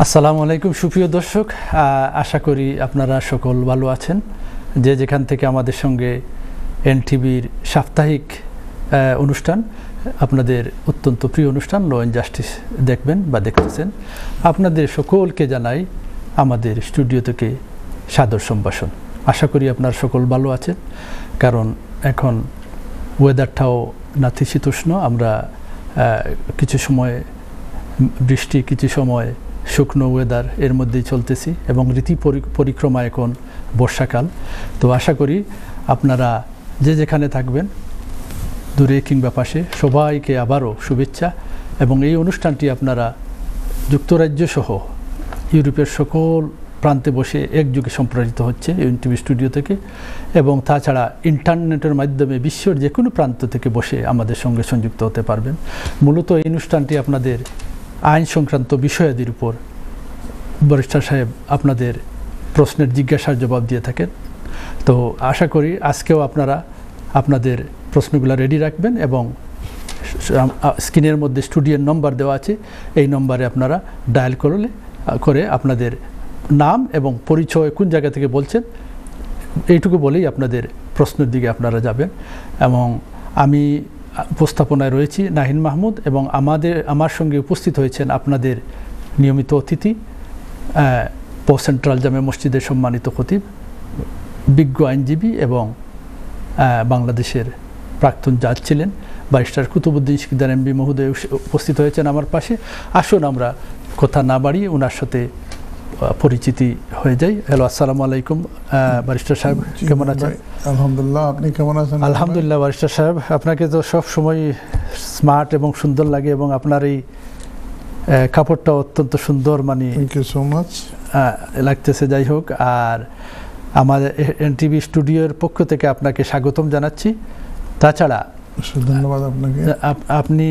আসসালামু আলাইকুম সুপ্রিয় দর্শক, আশা করি আপনারা সকল ভালো আছেন। যে যেখান থেকে আমাদের সঙ্গে এনটিভির সাপ্তাহিক অনুষ্ঠান, আপনাদের অত্যন্ত প্রিয় অনুষ্ঠান ল অ্যান্ড জাস্টিস দেখবেন বা দেখতেছেন, আপনাদের সকলকে জানাই আমাদের স্টুডিও থেকে সাদর সম্ভাষণ। আশা করি আপনারা সকল ভালো আছেন, কারণ এখন ওয়েদারটাও নাতিশীতোষ্ণ। আমরা কিছু সময় বৃষ্টি, কিছু সময় শুকনো ওয়েদার, এর মধ্যেই চলতেছি এবং ঋতু পরিক্রমা এখন বর্ষাকাল। তো আশা করি আপনারা যে যেখানে থাকবেন, দূরে কিংবা পাশে, সবাইকে আবারও শুভেচ্ছা। এবং এই অনুষ্ঠানটি আপনারা যুক্তরাজ্য সহ ইউরোপের সকল প্রান্তে বসে একযোগে সম্প্রচারিত হচ্ছে এনটিভি স্টুডিও থেকে, এবং তাছাড়া ইন্টারনেটের মাধ্যমে বিশ্বের যে কোনো প্রান্ত থেকে বসে আমাদের সঙ্গে সংযুক্ত হতে পারবেন। মূলত এই অনুষ্ঠানটি আপনাদের আইন সংক্রান্ত বিষয়াদির উপর ব্যারিস্টার সাহেব আপনাদের প্রশ্নের জিজ্ঞাসার জবাব দিয়ে থাকেন। তো আশা করি আজকেও আপনারা আপনাদের প্রশ্নগুলো রেডি রাখবেন, এবং স্ক্রিনের মধ্যে স্টুডিওর নম্বর দেওয়া আছে, এই নম্বরে আপনারা ডায়াল করে আপনাদের নাম এবং পরিচয়, কোন জায়গা থেকে বলছেন, এইটুকু বলেই আপনাদের প্রশ্নের দিকে আপনারা যাবেন। এবং আমি উপস্থাপনায় রয়েছি নাহিন মাহমুদ, এবং আমার সঙ্গে উপস্থিত হয়েছেন আপনাদের নিয়মিত অতিথি, সেন্ট্রাল জামে মসজিদের সম্মানিত খতিব, বিজ্ঞ আইনজীবী এবং বাংলাদেশের প্রাক্তন জাজ ছিলেন ব্যারিস্টার কুতুবুদ্দিন শিকদার এমবি মহোদয় উপস্থিত হয়েছেন আমার পাশে। আসুন আমরা কথা না বাড়িয়ে ওনার সাথে পরিচিতি হয়ে যাই। হ্যালো, আসসালামু আলাইকুম ব্যারিস্টার সাহেব, কেমন আছেন? আলহামদুলিল্লাহ, আপনি কেমন আছেন? আলহামদুলিল্লাহ ব্যারিস্টার সাহেব, আপনাকে তো সব সময় স্মার্ট এবং সুন্দর লাগে, এবং আপনার এই কাপড়টা অত্যন্ত সুন্দর, মানে থ্যাংক ইউ সো মাচ লাগতেছে। যাই হোক, আর আমাদের এনটিভি স্টুডিওর পক্ষ থেকে আপনাকে স্বাগতম জানাচ্ছি। তাছাড়া ধন্যবাদ আপনাকে। আপনি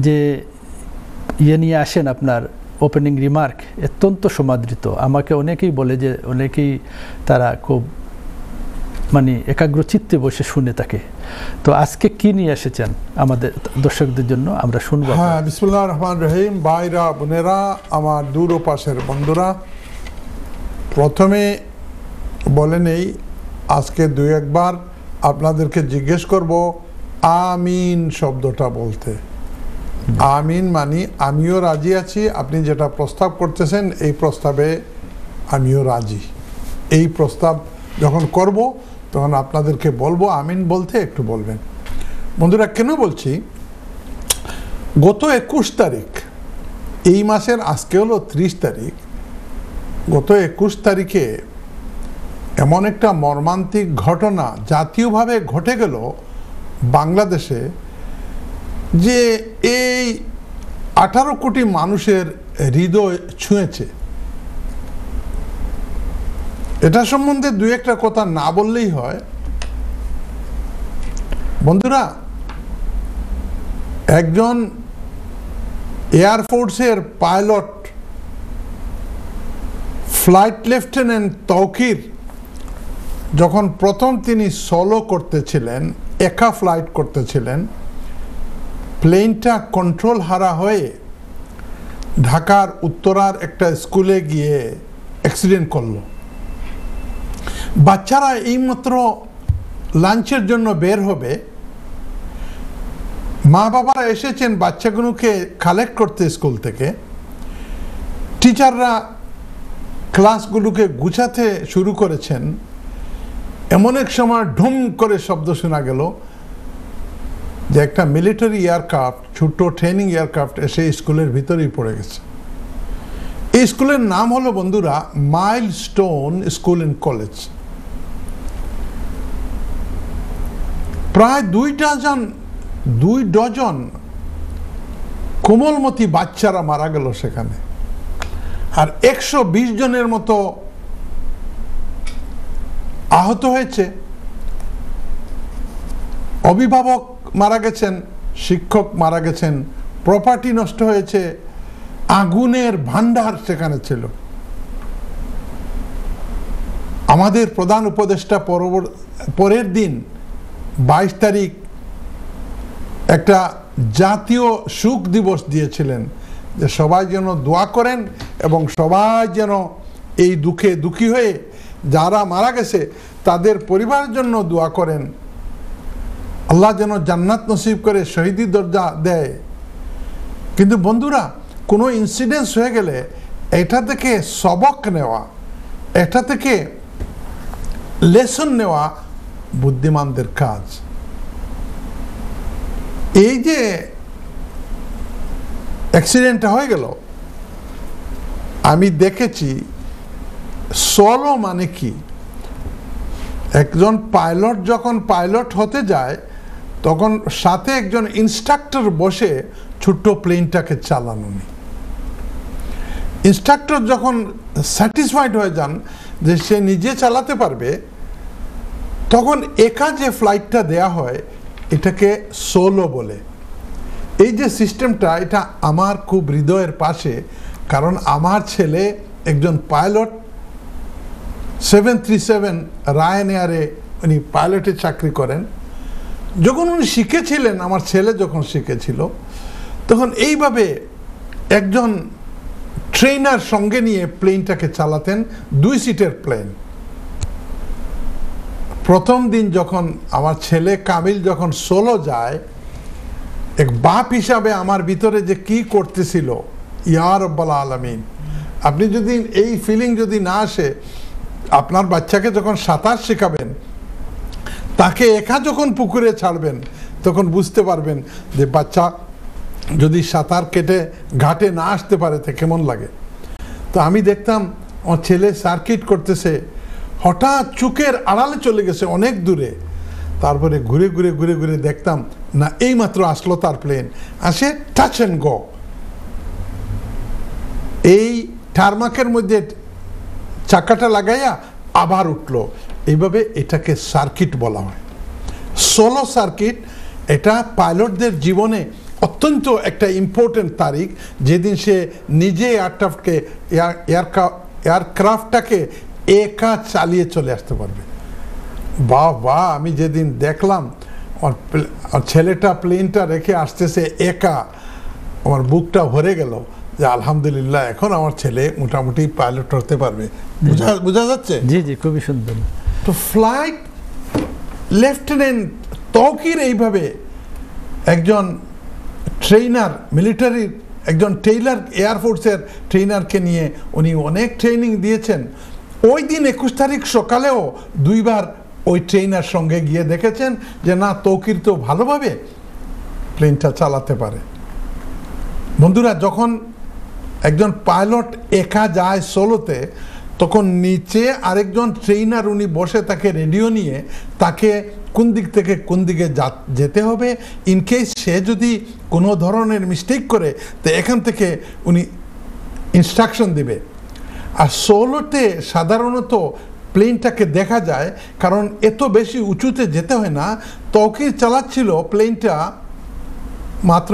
যে নিয়ে আসেন, আপনার ওপেনিং রিমার্ক অত্যন্ত সমাদৃত। আমাকে অনেকেই বলে যে অনেকেই তারা খুব মানে একাগ্র চিত্তে বসে শুনে থাকে। তো আজকে কি নিয়ে এসেছেন আমাদের দর্শকদের জন্য, আমরা শুনবো। হ্যাঁ, বিসমিল্লাহির রহমানির রহিম। ভাইরা, বোনেরা, আমার দূর ও পাশের বন্ধুরা, প্রথমে বলে নেই, আজকে দুই একবার আপনাদেরকে জিজ্ঞেস করব আমিন শব্দটা বলতে। আমিন মানে আমিও রাজি আছি, আপনি যেটা প্রস্তাব করতেছেন এই প্রস্তাবে আমিও রাজি। এই প্রস্তাব যখন করব তখন আপনাদেরকে বলবো আমিন বলতে একটু বলবেন। বন্ধুরা, কেন বলছি, গত 21 তারিখ, এই মাসের আজকে হলো 30 তারিখ, গত 21 তারিখে এমন একটা মর্মান্তিক ঘটনা জাতীয়ভাবে ঘটে গেল বাংলাদেশে, যে এই 18 কোটি মানুষের হৃদয় ছুঁয়েছে। এটা সম্বন্ধে দুই একটা কথা না বললেই হয়। বন্ধুরা, একজন এয়ারফোর্সের পাইলট, ফ্লাইট লেফটেন্যান্ট তৌকির, যখন প্রথম তিনি সোলো করতেছিলেন, একা ফ্লাইট করতেছিলেন, প্লেনটা কন্ট্রোল হারা হয়ে ঢাকার উত্তরার একটা স্কুলে গিয়ে অ্যাক্সিডেন্ট করলো। বাচ্চারা এইমাত্র লাঞ্চের জন্য বের হবে, মা বাবারা এসেছেন বাচ্চাগুলোকে কালেক্ট করতে স্কুল থেকে, টিচাররা ক্লাসগুলোকে গুছাতে শুরু করেছেন। এমন এক সময় ঢুম করে শব্দ শোনা গেল যে একটা মিলিটারি এয়ারক্রাফট, ছোট্ট ট্রেনিং এয়ারক্রাফট এসে স্কুলের ভিতরেই পড়ে গেছে। এই স্কুলের নাম হলো, বন্ধুরা, মাইলস্টোন স্কুল অ্যান্ড কলেজ। প্রায় 2 ডজন কোমলমতি বাচ্চারা মারা গেল সেখানে, আর 120 জনের মতো আহত হয়েছে। অভিভাবক মারা গেছেন, শিক্ষক মারা গেছেন, প্রপার্টি নষ্ট হয়েছে, আগুনের ভান্ডার সেখানে ছিল। আমাদের প্রধান উপদেষ্টা পরের দিন 22 তারিখ একটা জাতীয় শোক দিবস দিয়েছিলেন, যে সবাই যেন দোয়া করেন এবং সবাই যেন এই দুঃখে দুঃখী হয়ে যারা মারা গেছে তাদের পরিবারের জন্য দোয়া করেন, আল্লাহ যেন জান্নাত নসিব করে শহীদি দরজা দেয়। কিন্তু বন্ধুরা, কোনো ইনসিডেন্স হয়ে গেলে এটা থেকে সবক নেওয়া, এটা থেকে লেসন নেওয়া বুদ্ধিমানদের কাজ। এই যে অ্যাক্সিডেন্টটা হয়ে গেল, আমি দেখেছি সোলো মানে কি, একজন পাইলট যখন পাইলট হতে যায় তখন সাথে একজন ইনস্ট্রাক্টর বসে ছোট্ট প্লেনটাকে চালানো নেই। ইনস্ট্রাক্টর যখন স্যাটিসফাইড হয়ে যান যে সে নিজে চালাতে পারবে, তখন একা যে ফ্লাইটটা দেয়া হয় এটাকে সোলো বলে। এই যে সিস্টেমটা, এটা আমার খুব হৃদয়ের পাশে, কারণ আমার ছেলে একজন পাইলট, 737 রায়ান এয়ারে উনি পাইলটের চাকরি করেন। যখন উনি শিখেছিলেন, আমার ছেলে যখন শিখেছিল, তখন এইভাবে একজন ট্রেনার সঙ্গে নিয়ে প্লেনটাকে চালাতেন, 2 সিটের প্লেন। প্রথম দিন যখন আমার ছেলে কামিল যখন সোলো যায়, এক বাপ হিসাবে আমার ভিতরে যে কি করতেছিল, ইয়া রাব্বাল আলামিন। আপনি যদি এই ফিলিং যদি না আসে, আপনার বাচ্চাকে যখন সাঁতার শেখাবেন, তাকে একা যখন পুকুরে ছাড়বেন, তখন বুঝতে পারবেন যে বাচ্চা যদি সাঁতার কেটে ঘাটে না আসতে পারে তো কেমন লাগে। তো আমি দেখতাম আমার ছেলে সার্কিট করতেছে, হঠাৎ চোখের আড়ালে চলে গেছে অনেক দূরে। তারপরে ঘুরে ঘুরে ঘুরে ঘুরে দেখতাম না, এইমাত্র আসলো তার প্লেন, আসে টাচ অ্যান্ড গো, এই টারমাকের মধ্যে চাকাটা লাগাইয়া আবার উঠলো। এইভাবে এটাকে সার্কিট বলা হয়, সোলো সার্কিট। এটা পাইলটদের জীবনে অত্যন্ত একটা ইম্পর্টেন্ট তারিখ, যেদিন সে নিজে এয়ারক্রাফটটাকে একা চালিয়ে চলে আসতে পারবে। বাহ বাহ, আমি যেদিন দেখলাম আর ছেলেটা প্লেনটা রেখে আসতেছে একা, আমার বুকটা ভরে গেল যে আলহামদুলিল্লাহ, এখন আমার ছেলে মোটামুটি পাইলট হতে পারবে। বোঝা যাচ্ছে? জি জি, খুবই সুন্দর। তো ফ্লাইট লেফটেন্যান্ট তৌকির এইভাবে একজন ট্রেনার, মিলিটারির একজন টেইলার, এয়ারফোর্সের ট্রেনারকে নিয়ে উনি অনেক ট্রেনিং দিয়েছেন। ওই দিন 21 তারিখ সকালেও 2 বার ওই ট্রেনার সঙ্গে গিয়ে দেখেছেন যে না, তৌকির তো ভালোভাবে প্লেনটা চালাতে পারে। বন্ধুরা, যখন একজন পাইলট একা যায় সোলোতে, তখন নিচে আরেকজন ট্রেনার উনি বসে তাকে রেডিও নিয়ে তাকে কোন দিক থেকে কোন দিকে যেতে হবে, ইনকেস সে যদি কোনো ধরনের মিস্টেক করে তো এখান থেকে উনি ইনস্ট্রাকশন দিবে। আর সোলোতে সাধারণত প্লেনটাকে দেখা যায়, কারণ এত বেশি উঁচুতে যেতে হয় না। তৌকির চালাচ্ছিল প্লেনটা মাত্র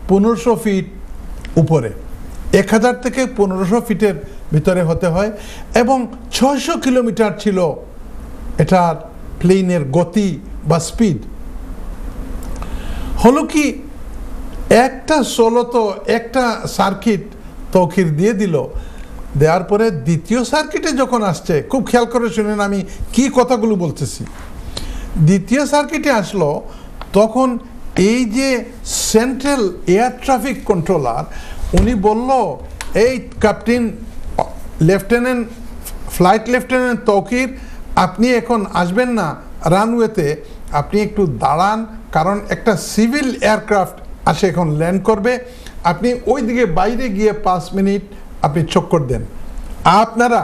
1500 ফিট উপরে, 1000 থেকে 1500 ফিটের ভিতরে হতে হয়, এবং 600 কিলোমিটার ছিল এটার প্লেনের গতি বা স্পিড। হলো কি, একটা সোলো তো একটা সার্কিট তৌকির দিয়ে দিল, দেওয়ার পরে দ্বিতীয় সার্কিটে যখন আসছে, খুব খেয়াল করে শুনেন আমি কি কথাগুলো বলতেছি। দ্বিতীয় সার্কিটে আসলো, তখন এই যে সেন্ট্রাল এয়ার ট্রাফিক কন্ট্রোলার উনি বলল, এই captain, lieutenant, flight lieutenant Tauqir, আপনি এখন আসবেন না রানওয়েতে, আপনি একটু দাঁড়ান, কারণ একটা সিভিল এয়ারক্রাফট আসে এখন ল্যান্ড করবে, আপনি ওই দিকে বাইরে গিয়ে 5 মিনিট আপনি চক্কর দেন। আপনারা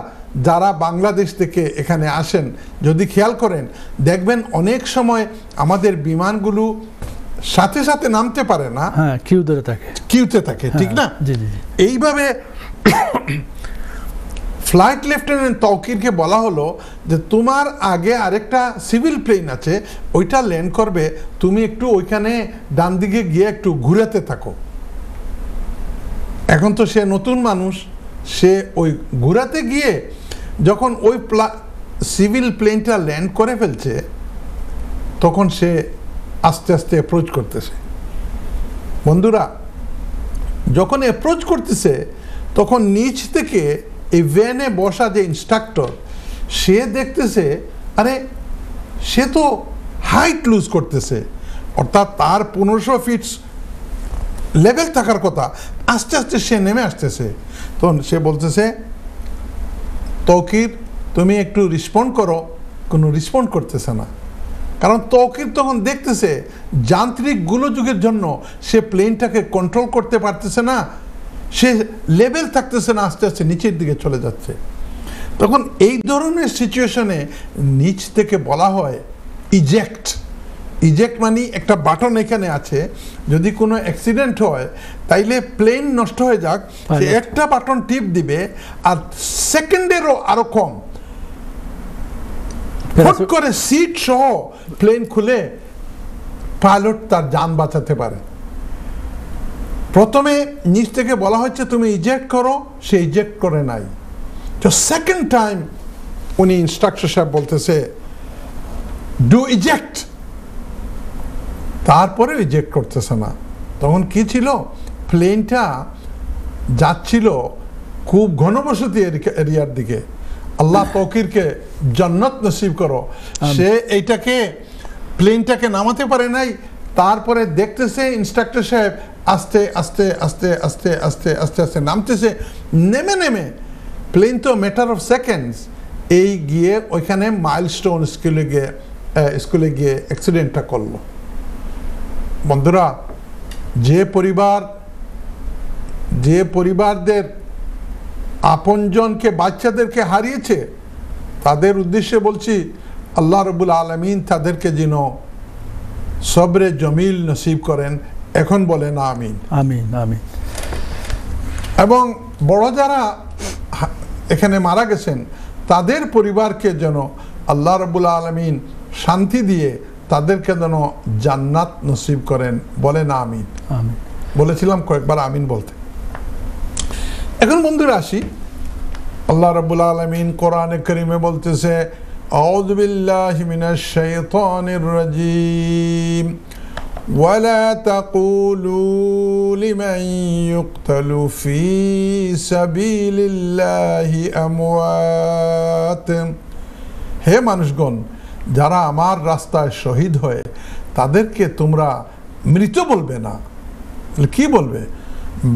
যারা বাংলাদেশ থেকে এখানে আসেন, যদি খেয়াল করেন দেখবেন অনেক সময় আমাদের বিমানগুলো সাথে সাথে নামতে পারে না, হ্যাঁ, কিউতে থাকে, ঠিক না? জি জি। এইভাবে ফ্লাইট লেফটেন্যান্ট তৌকিরকে বলা হলো যে তোমার আগে আরেকটা সিভিল প্লেন আছে, ওইটা ল্যান্ড করবে, তুমি একটু ওইখানে ডান দিকে গিয়ে একটু ঘুরাতে থাকো। এখন তো সে নতুন মানুষ, সে ওই ঘুরাতে গিয়ে যখন ওই সিভিল প্লেনটা ল্যান্ড করে ফেলছে, তখন সে আস্তে আস্তে অ্যাপ্রোচ করতেছে। বন্ধুরা, যখন অ্যাপ্রোচ করতেছে তখন নিচ থেকে এই ভ্যানে বসা যে ইনস্ট্রাক্টর সে দেখতেছে আরে সে তো হাইট লুজ করতেছে, অর্থাৎ তার 1500 ফিট লেভেল থাকার কথা, আস্তে আস্তে সে নেমে আসতেছে। তখন সে বলতেছে তৌকির তুমি একটু রেসপন্ড করো, কোনো রেসপন্ড করতেছে না। কারণ তৌকির তখন দেখতেছে যান্ত্রিক গোলযোগের জন্য সে প্লেনটাকে কন্ট্রোল করতে পারতেছে না, সে লেভেল থাকতেছে না, আস্তে আস্তে নিচের দিকে চলে যাচ্ছে। তখন এই ধরনের সিচুয়েশনে নিচ থেকে বলা হয় ইজেক্ট। ইজেক্ট মানে একটা বাটন এখানে আছে, যদি কোনো অ্যাক্সিডেন্ট হয় তাইলে প্লেন নষ্ট হয়ে যাক, সে একটা বাটন টিপ দিবে আর সেকেন্ডেরও আরো কম ফট করে সিট সহ প্লেন খুলে পাইলট তার যান বাঁচাতে পারে। প্রথমে নিচ থেকে বলা হচ্ছে তুমি ইজেক্ট করো, সে ইজেক্ট করে নাই। তো সেকেন্ড টাইম উনি ইনস্ট্রাক্টর সাহেব বলতেছে ডু ইজেক্ট, তারপরে ইজেক্ট করতেছে না। তখন কি ছিল, প্লেনটা যাচ্ছিল খুব ঘনবসতি এরিয়ার দিকে। আল্লাহ তৌকিরকে জান্নাত নসিব করো, সে এইটাকে প্লেনটাকে নামাতে পারে নাই। তারপরে দেখতেছে ইনস্ট্রাক্টর সাহেব আস্তে আস্তে আস্তে আস্তে আস্তে আস্তে আস্তে নামতেছে, নেমে নেমে প্লেন তো ম্যাটার অফ সেকেন্ডস এই গিয়ে ওইখানে মাইলস্টোন স্কুলে গিয়ে অ্যাক্সিডেন্টটা করলো। বন্ধুরা, যে পরিবারদের আপনজনকে বাচ্চাদেরকে হারিয়েছে তাদের উদ্দেশ্যে বলছি আল্লাহ রব্বুল আলামিন তাদেরকে যেন সবরে জমিল নসিব করেন। এখন বলেন আমিন আমিন আমিন। এবং বড় যারা এখানে মারা গেছেন তাদের পরিবারকে যেন আল্লাহ রব্বুল আলামিন শান্তি দিয়ে তাদেরকে যেন জান্নাত নসিব করেন, বলেন আমিন আমিন। বলেছিলাম কয়েকবার আমিন বলতে। এখন বন্ধুরা আসি, আল্লাহ রাব্বুল আলামিন কোরআনে কারীমে বলতেছে আউযু বিল্লাহি মিনাশ শাইতানির রাজীম ওয়ালা তাকুলু লিমান ইউকতালু ফি সাবিলিল্লাহি আমওয়াত। হে মানুষগণ, যারা আমার রাস্তায় শহীদ হয় তাদেরকে তোমরা মৃত বলবে না, কি বলবে?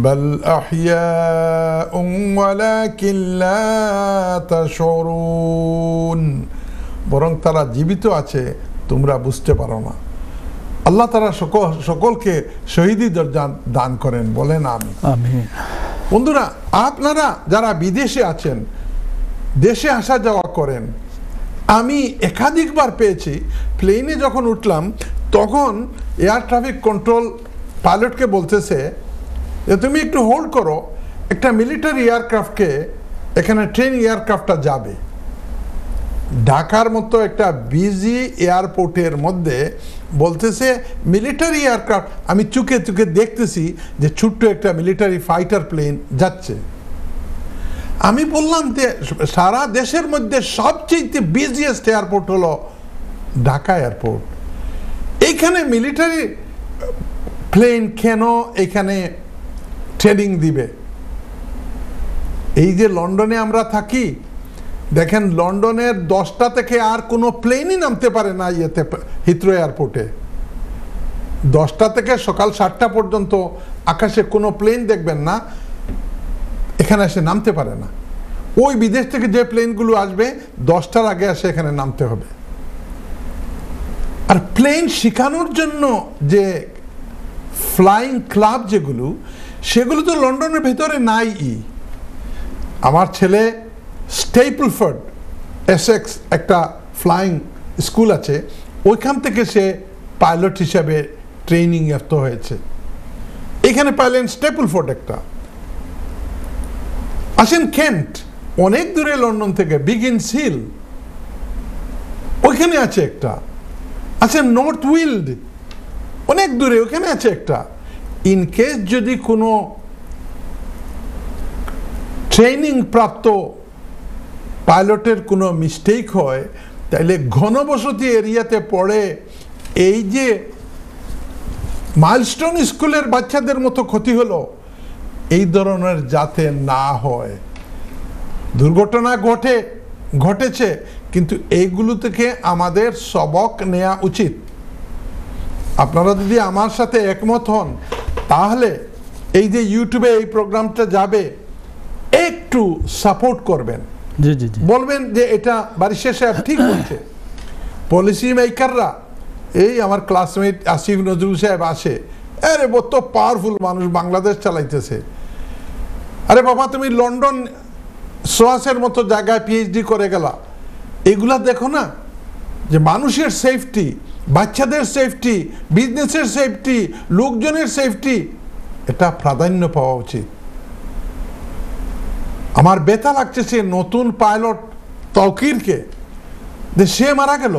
বাল আহইয়াউন ওয়ালাকিন লা তাশউরুন, বরং তারা জীবিত আছে, তোমরা বুঝতে পারো না। আল্লাহ তারা সকলকে শহীদি দরজা দান করেন, বলেন আমিন আমিন। বন্ধুরা, আপনারা যারা বিদেশে আছেন, দেশে আসা যাওয়া করেন, আমি একাধিকবার পেয়েছি প্লেনে যখন উঠলাম তখন এয়ার ট্রাফিক কন্ট্রোল পাইলটকে বলতেছে যে তুমি একটু হোল্ড করো, একটা মিলিটারি এয়ারক্রাফটকে এখানে ট্রেনিং এয়ারক্রাফটটা যাবে। ঢাকার মতো একটা বিজি এয়ারপোর্টের মধ্যে বলতেছে মিলিটারি এয়ারক্রাফট, আমি চুকে চুকে দেখতেছি যে ছোট্ট একটা মিলিটারি ফাইটার প্লেন যাচ্ছে। আমি বললাম যে সারা দেশের মধ্যে সবচেয়ে বিজিয়েস্ট এয়ারপোর্ট হলো ঢাকা এয়ারপোর্ট, এইখানে মিলিটারি প্লেন কেন এখানে ট্রেনিং দিবে? এই যে লন্ডনে আমরা থাকি, দেখেন লন্ডনের 10টা থেকে আর কোনো প্লেনই নামতে পারে না ইয়েতে হিথ্রো এয়ারপোর্টে। 10টা থেকে সকাল 7টা পর্যন্ত আকাশে কোনো প্লেন দেখবেন না, এখানে এসে নামতে পারে না। ওই বিদেশ থেকে যে প্লেনগুলো আসবে 10টার আগে এসে এখানে নামতে হবে। আর প্লেন শেখানোর জন্য যে ফ্লাইং ক্লাব যেগুলো, সেগুলো তো লন্ডনের ভেতরে নাই। আমার ছেলে স্টেপলফোর্ড এসেক্স একটা ফ্লাইং স্কুল আছে, ওইখান থেকে সে পাইলট হিসাবে ট্রেনিং এত হয়েছে। এখানে পাইলেন স্টেপলফোর্ড একটা। আসেন কেন্ট, অনেক দূরে লন্ডন থেকে বিগিনস হিল, ওইখানে আছে একটা। আচ্ছা নর্থ উইল্ড, অনেক দূরে, ওখানে আছে একটা। ইন কেস যদি কোনো ট্রেনিং প্রাপ্ত পাইলটের কোনো মিস্টেক হয়, তাহলে ঘনবসতি এরিয়াতে পড়ে এই যে মাইলস্টোন স্কুলের বাচ্চাদের মতো ক্ষতি হলো, এই ধরনের যাতে না হয়। দুর্ঘটনা ঘটেছে, কিন্তু এইগুলো থেকে আমাদের সবক নেওয়া উচিত। আপনারা যদি আমার সাথে একমত হন তাহলে এই যে ইউটিউবে এই প্রোগ্রামটা যাবে, একটু সাপোর্ট করবেন, জি জি জি, বলবেন যে এটা বারিশা সাহেব ঠিক বলছে। পলিসি মেকাররা, এই আমার ক্লাসমেট আসিফ নজরুল সাহেব আসে, আরে কত পাওয়ারফুল মানুষ, বাংলাদেশ চালাইতেছে। আরে বাবা, তুমি লন্ডন সোয়াসের মতো জায়গায় পিএইচডি করে গেলা, এগুলা দেখো না যে মানুষের সেফটি, বাচ্চাদের সেফটি, বিজনেসের সেফটি, লোকজনের সেফটি, এটা প্রাধান্য পাওয়া উচিত। আমার ব্যথা লাগছে সে নতুন পাইলট তৌকিরকে, যে সে মারা গেল,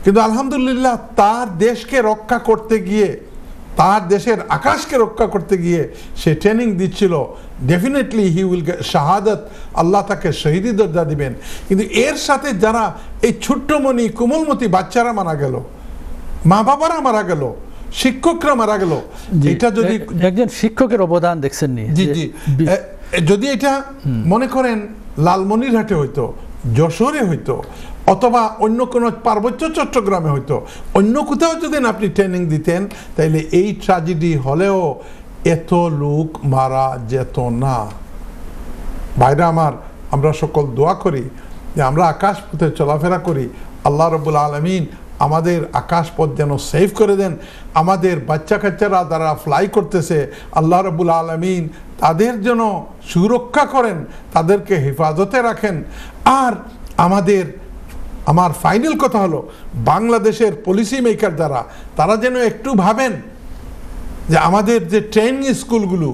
কিন্তু আলহামদুলিল্লাহ তার দেশকে রক্ষা করতে গিয়ে, তার দেশের আকাশকে রক্ষা করতে গিয়ে সে ট্রেনিং দিচ্ছিল। ডেফিনেটলি হি উইল গেট শাহাদাত, আল্লাহ তাকে শহীদি দরজা দিবেন। কিন্তু এর সাথে যারা এই ছোট্টমণি কোমলমতি বাচ্চারা মারা গেল, মা বাবারা মারা গেল, শিক্ষকরা মারা গেল, এটা যদি একজন শিক্ষকের অবদান দেখছেন নি? জি জি, যদি এটা মনে করেন লালমনিরহাটে হইতো, যশোরে হইতো, অথবা অন্য কোনো পার্বত্য চট্টগ্রামে হইতো, অন্য কোথাও যদি আপনি ট্রেনিং দিতেন, তাইলে এই ট্র্যাজেডি হলেও এত লোক মারা যেত না। ভাইরা আমার, আমরা সকল দোয়া করি যে আমরা আকাশ পথে চলাফেরা করি, আল্লাহ রাব্বুল আলামিন আমাদের আকাশ পথ যেন সেভ করে দেন। আমাদের বাচ্চা কাচ্চারা যারা ফ্লাই করতেছে, আল্লাহ রাব্বুল আলামিন তাদের যেন সুরক্ষা করেন, তাদেরকে হেফাজতে রাখেন। আর আমার ফাইনাল কথা হলো, বাংলাদেশের পলিসি মেকার যারা, তারা যেন একটু ভাবেন যে আমাদের যে ট্রেনিং স্কুলগুলো,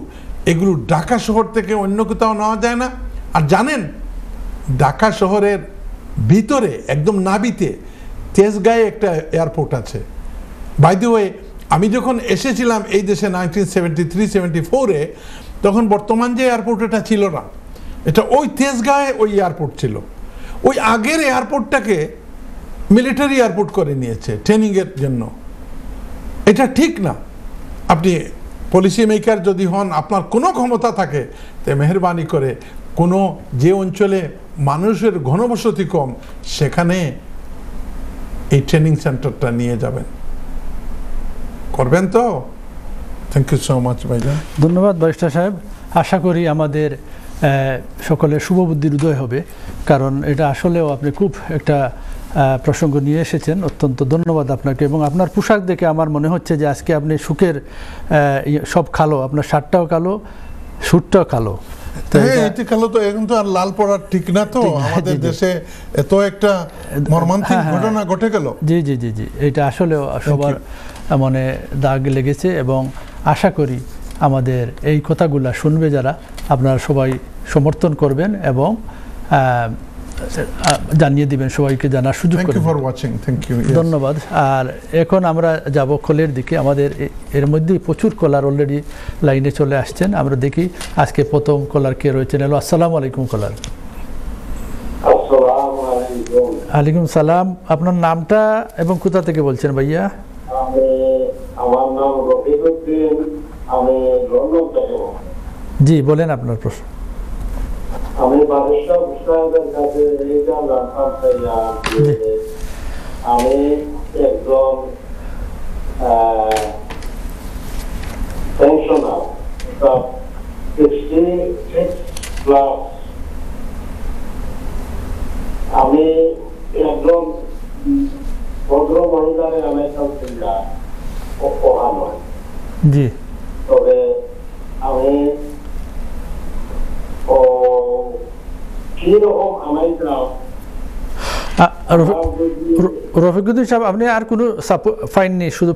এগুলো ঢাকা শহর থেকে অন্য কোথাও নেওয়া যায় না। আর জানেন, ঢাকা শহরের ভিতরে একদম নাবিতে তেজগাঁয়ে একটা এয়ারপোর্ট আছে। বাই দ্য ওয়ে, আমি যখন এসেছিলাম এই দেশে 1973-74-এ, তখন বর্তমান যে এয়ারপোর্ট এটা ছিল না, এটা ওই তেজগাঁয়ে ওই এয়ারপোর্ট ছিল। ওই আগের এয়ারপোর্টটাকে মিলিটারি এয়ারপোর্ট করে নিয়েছে ট্রেনিংয়ের জন্য। এটা ঠিক না। আপনি পলিসি মেকার যদি হন, আপনার কোনো ক্ষমতা থাকে, তো মেহরবানি করে কোনো যে অঞ্চলে মানুষের ঘনবসতি কম, সেখানে এই ট্রেনিং সেন্টারটা নিয়ে যাবেন। করবেন তো? থ্যাংক ইউ সো মাচ ভাইজান। ধন্যবাদ ব্যারিস্টার সাহেব। আশা করি আমাদের সকলের শুভবুদ্ধির উদয় হবে, কারণ এটা আসলেও আপনি খুব একটা প্রসঙ্গ নিয়ে এসেছেন। অত্যন্ত ধন্যবাদ আপনাকে। এবং আপনার পোশাক দেখে আমার মনে হচ্ছে যে আজকে আপনি সুখের সব কালো, আপনার শার্টটাও কালো, স্যুটটাও কালো। এটি কালো তো, এখন তো আর লাল পড়ার ঠিক না তো, আমাদের দেশে এত একটা মর্মান্তিক ঘটনা ঘটে গেল। জি জি জি জি, এটা আসলেও সবার মনে দাগ লেগেছে। এবং আশা করি আমাদের এই কথাগুলো শুনবে যারা, আপনারা সবাই সমর্থন করবেন এবং জানিয়ে দিবেন, সবাইকে জানার সুযোগ করবেন। ধন্যবাদ। আর এখন আমরা যাব কলের দিকে। আমাদের এর মধ্যেই প্রচুর কলার অলরেডি লাইনে চলে আসছেন। আমরা দেখি আজকে প্রথম কলার কে রয়েছেন। হ্যালো, আসসালামু আলাইকুম কলার। আলাইকুম সালাম। আপনার নামটা এবং কোথা থেকে বলছেন ভাইয়া? আমার নাম রফিকুদ্দিন, আমি লন্ডন থেকে। জি, বলেন আপনার প্রশ্ন। আমি বারিশা সাহেবের কাছে এইটা জানতাম চাইলাম যে আমি একজন পেনশনার, 66 প্লাস। আমি একজন ভদ্র মহিলারে আমি এখান থেকে পড়ানো। জি, তবে আমি রফিকুদ্দিন সাহেব, আপনি আর কোনো ফাইন নেই, শুধু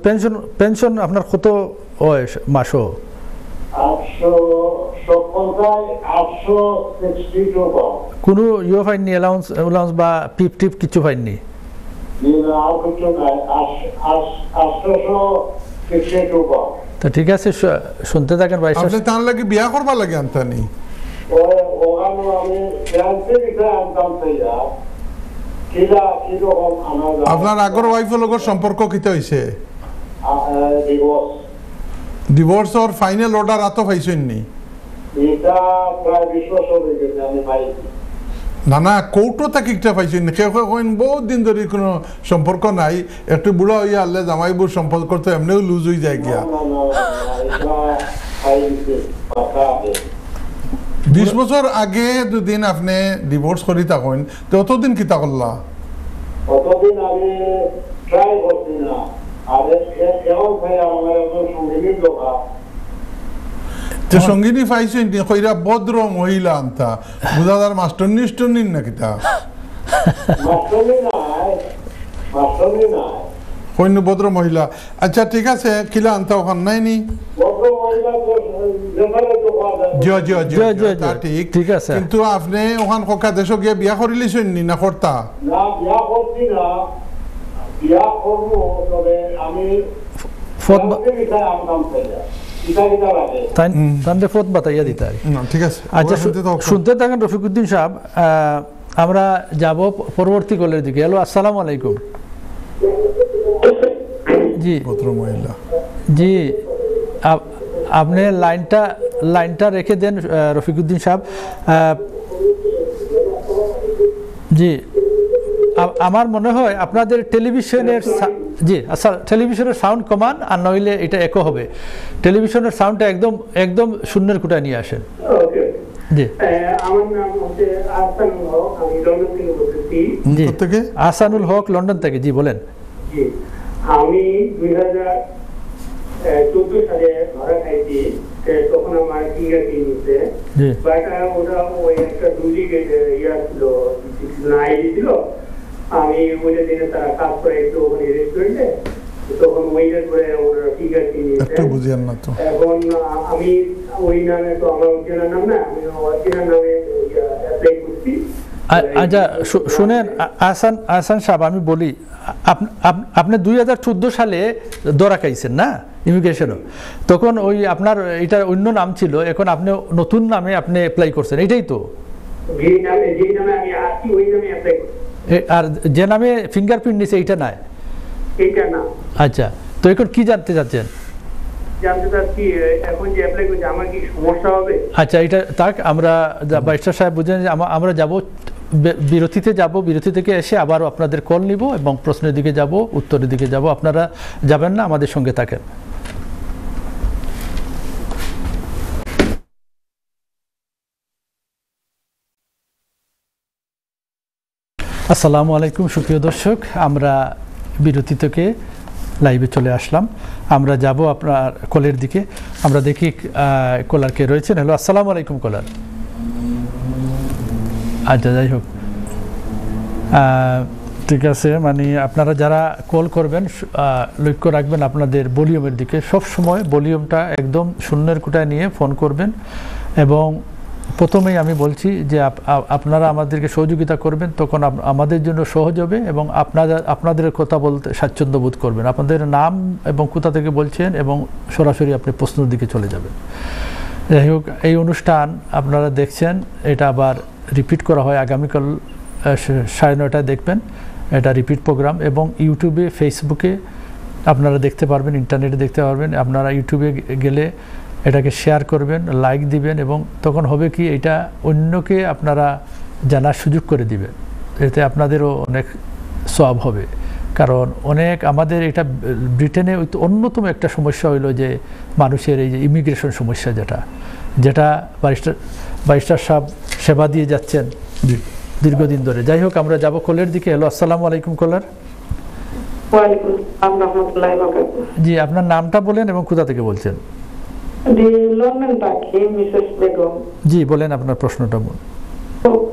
পেনশন আপনার কত হয় মাসও? 862 পাউন্ড। কোনো ইয়ে ফাইন নেই, অ্যালাউন্স বা পিপ টিপ কিছু ফাইন নেই? তো ঠিক আছে, শুনতে থাকেন ভাই। আপনি তার লাগে বিয়া করবার লাগে আনতানি? আপনার আগর ওয়াইফের লগর সম্পর্ক কিতা হইছে? ডিভোর্স ওর ফাইনাল অর্ডার আতো পাইছেন নি? এটা প্রায় 20 বছর হয়ে গেছে আমি পাইছি। না না কৌটো থেকে একটা পাইছেন কেউ কেউ কইন বহুত দিন ধরে কোনো সম্পর্ক নাই একটু বুড়া হইয়া আনলে জামাইবুর সম্পর্ক তো এমনিও লুজ হয়ে যায় গিয়া। না, এটা পাইছি, পাকা আছে। 20 বছর আগে দুদিন আপনি ডিভোর্স করি থাকেন তো অতদিন কিতা করলা? অতদিন আমি ট্রাই করছি না। আর এখন ভাই আমার একজন সঙ্গিনী দোকা তো সঙ্গিনী পাইছেন কইরা ভদ্র মহিলা আনতা বুঝাদার মাস্টার নিষ্ঠর নিন না কিতা মাস্টারনি নাই, মাস্টারনি নাই। কইন ভদ্র মহিলা। আচ্ছা ঠিক আছে কিলা আনতা ওখান নাই নি বড় মহিলা তো যেখানে দোকা জিও জিও জিও, জিও জিও, তা জিও। ঠিক ঠিক আছে। কিন্তু আপনি ওখান ককা দেশ গিয়ে বিয়া করিলিছেন নি না করতা? না, বিয়া করছি না, বিয়া করবো, তবে আমি ফত- আমদাম কিতা লাগে। তান্ডে ফত বাতাইয়া দিতে আর না ঠিক আছে আচ্ছা ওরা শুনতে তো শুনতে থাকেন রফিকুদ্দিন সাহেব। আমরা যাব পরবর্তী কলের দিকে। হ্যালো, আসসালামু আলাইকুম। জি ভদ্র মহিলা জি, আপনি লাইনটা রেখে দেন রফিকুদ্দিন সাহেব। জি, আমার মনে হয় আপনাদের টেলিভিশনের জি আচ্ছা টেলিভিশনের সাউন্ড কমান, আর নইলে এটা একো হবে। টেলিভিশনের সাউন্ডটা একদম শূন্যের কোটায় নিয়ে আসেন। ওকে, জি আমার নাম হচ্ছে আহসানুল হক, আমি লন্ডন থেকে বলতেছি। জি থেকে আহসানুল হক, লন্ডন থেকে। জি বলেন। জি, আমি 2014 সালে ধরা খাইছি, তখন আমার ফিঙ্গার কিনছে, জি বাট ওটা ওই একটা ডুপ্লিকেট ইয়া ছিল, আইডি ছিল। আমি ওইটা দিনে তারা কাজ করে একটু ওখানে রেস্টুরেন্টে, তখন ওইটার করে ওরা ফিঙ্গার কিনছে। একটু বুঝিয়েন না তো এখন আমি ওই নামে তো আমার অরিজিনাল নাম না, আমি অরিজিনাল নামে অ্যাপ্লাই করছি। আচ্ছা শুনেন আহসান সাহেব, আমি বলি আপনি 2014 সালে ধরা খাইছেন না ইমিগ্রেশনও, তখন ওই আপনার এটা অন্য নাম ছিল, এখন আপনি নতুন নামে আপনি অ্যাপ্লাই করছেন, এটাই তো? যে নামে আমি আসছি ওই নামে অ্যাপ্লাই করছি, আর যে নামে ফিঙ্গারপ্রিন্ট নিছে এইটা নাই? এইটা না। আচ্ছা, তো এখন কি জানতে চাচ্ছেন? জানতে চাচ্ছি এখন যে অ্যাপ্লাই করছি আমার কি সমস্যা হবে? আচ্ছা এটা থাক, আমরা বাইস্টার সাহেব বুঝেন যে আমরা যাব বিরতিতে, বিরতি থেকে এসে আবারও আপনাদের কল নিব এবং প্রশ্নের দিকে যাব, উত্তরের দিকে যাব। আপনারা যাবেন না, আমাদের সঙ্গে থাকেন। আসসালামু আলাইকুম সুপ্রিয় দর্শক, আমরা বিরতি থেকে লাইভে চলে আসলাম। আমরা যাব আপনার কলের দিকে। আমরা দেখি কলার কে রয়েছেন। হ্যালো, আসসালামু আলাইকুম কলার। আচ্ছা যাই হোক, ঠিক আছে, মানে আপনারা যারা কল করবেন লক্ষ্য রাখবেন আপনাদের ভলিউমের দিকে। সব সময় ভলিউমটা একদম শূন্যের কোটায় নিয়ে ফোন করবেন। এবং প্রথমেই আমি বলছি যে আপনারা আমাদেরকে সহযোগিতা করবেন, তখন আমাদের জন্য সহজ হবে এবং আপনাদের কথা বলতে স্বাচ্ছন্দ্য বোধ করবেন। আপনাদের নাম এবং কোথা থেকে বলছেন এবং সরাসরি আপনি প্রশ্নের দিকে চলে যাবেন। যাই হোক, এই অনুষ্ঠান আপনারা দেখছেন, এটা আবার রিপিট করা হয় আগামীকাল 9:30টায় দেখবেন। এটা রিপিট প্রোগ্রাম এবং ইউটিউবে, ফেসবুকে আপনারা দেখতে পারবেন, ইন্টারনেটে দেখতে পারবেন। আপনারা ইউটিউবে গেলে এটাকে শেয়ার করবেন, লাইক দিবেন এবং তখন হবে কি, এটা অন্যকে আপনারা জানার সুযোগ করে দিবেন। এতে আপনাদেরও অনেক সওয়াব হবে। কারণ অনেক আমাদের এটা ব্রিটেনে অন্যতম একটা সমস্যা হইলো যে মানুষের এই যে ইমিগ্রেশন সমস্যা, যেটা ব্যারিস্টার সাহেব সেবা দিয়ে যাচ্ছেন দীর্ঘদিন ধরে। যাই হোক, আমরা যাব কলের দিকে। হ্যালো, আসসালামু আলাইকুম কলার। ওয়ালাইকুম আসসালাম রাহমাতুল্লাহি ওয়া বারাকাতুহু। জি, আপনার নামটা বলেন এবং কোথা থেকে বলছেন? লন্ডন থেকে মিসেস বেগম। জি বলেন, আপনার প্রশ্নটা বলুন।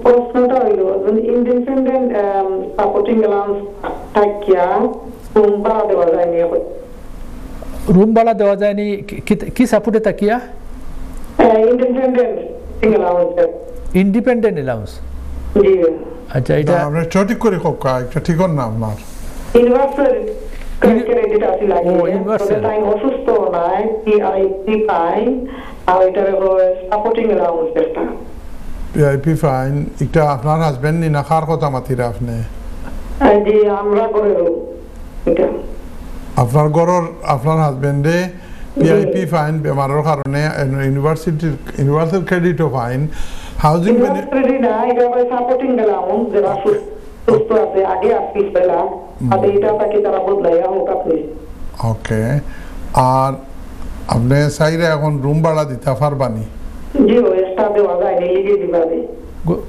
প্রশ্নটা হইলো, ইন্ডিপেন্ডেন্ট সাপোর্টিং অ্যালাউন্স থাকিয়া রুম ভাড়া দেওয়া যায়নি। রুম ভাড়া দেওয়া যায়নি কি সাপোর্টে তাকিয়া? Independent allowance. Independent allowance. জি আচ্ছা, এটা আমরা সঠিক করে কোকা একটা ঠিক না আপনার ইউনিভার্সাল ক্রেডিট আছে লাগে। ও, ইউনিভার্সাল। তাই অসুস্থ নাই, পিআইপি পাই, আর এটা হলো সাপোর্টিং অ্যালাউন্স একটা। পিআইপি ফাইন, এটা আপনার হাজবেন্ড নি না কার কথা মাতিরা আপনি? জি আমরা করে এটা আপনার ঘরের আপনার হাজবেন্ডে PIP ফাইন বেমারের কারণে ইউনিভার্সাল ক্রেডিটও ফাইন হাউজিং ইউনিভার্সিটি না এটা সাপোর্টিং গেলাম যারা সুস্থ আছে আগে আসিস পেলাম আর এটা তাকে তারা বদলাইয়া হোক আপনি ওকে আর আপনি চাইলে এখন রুম ভাড়া দিতে পারবানি জি ও এক্সট্রা দেওয়া যায় না এই দিবারে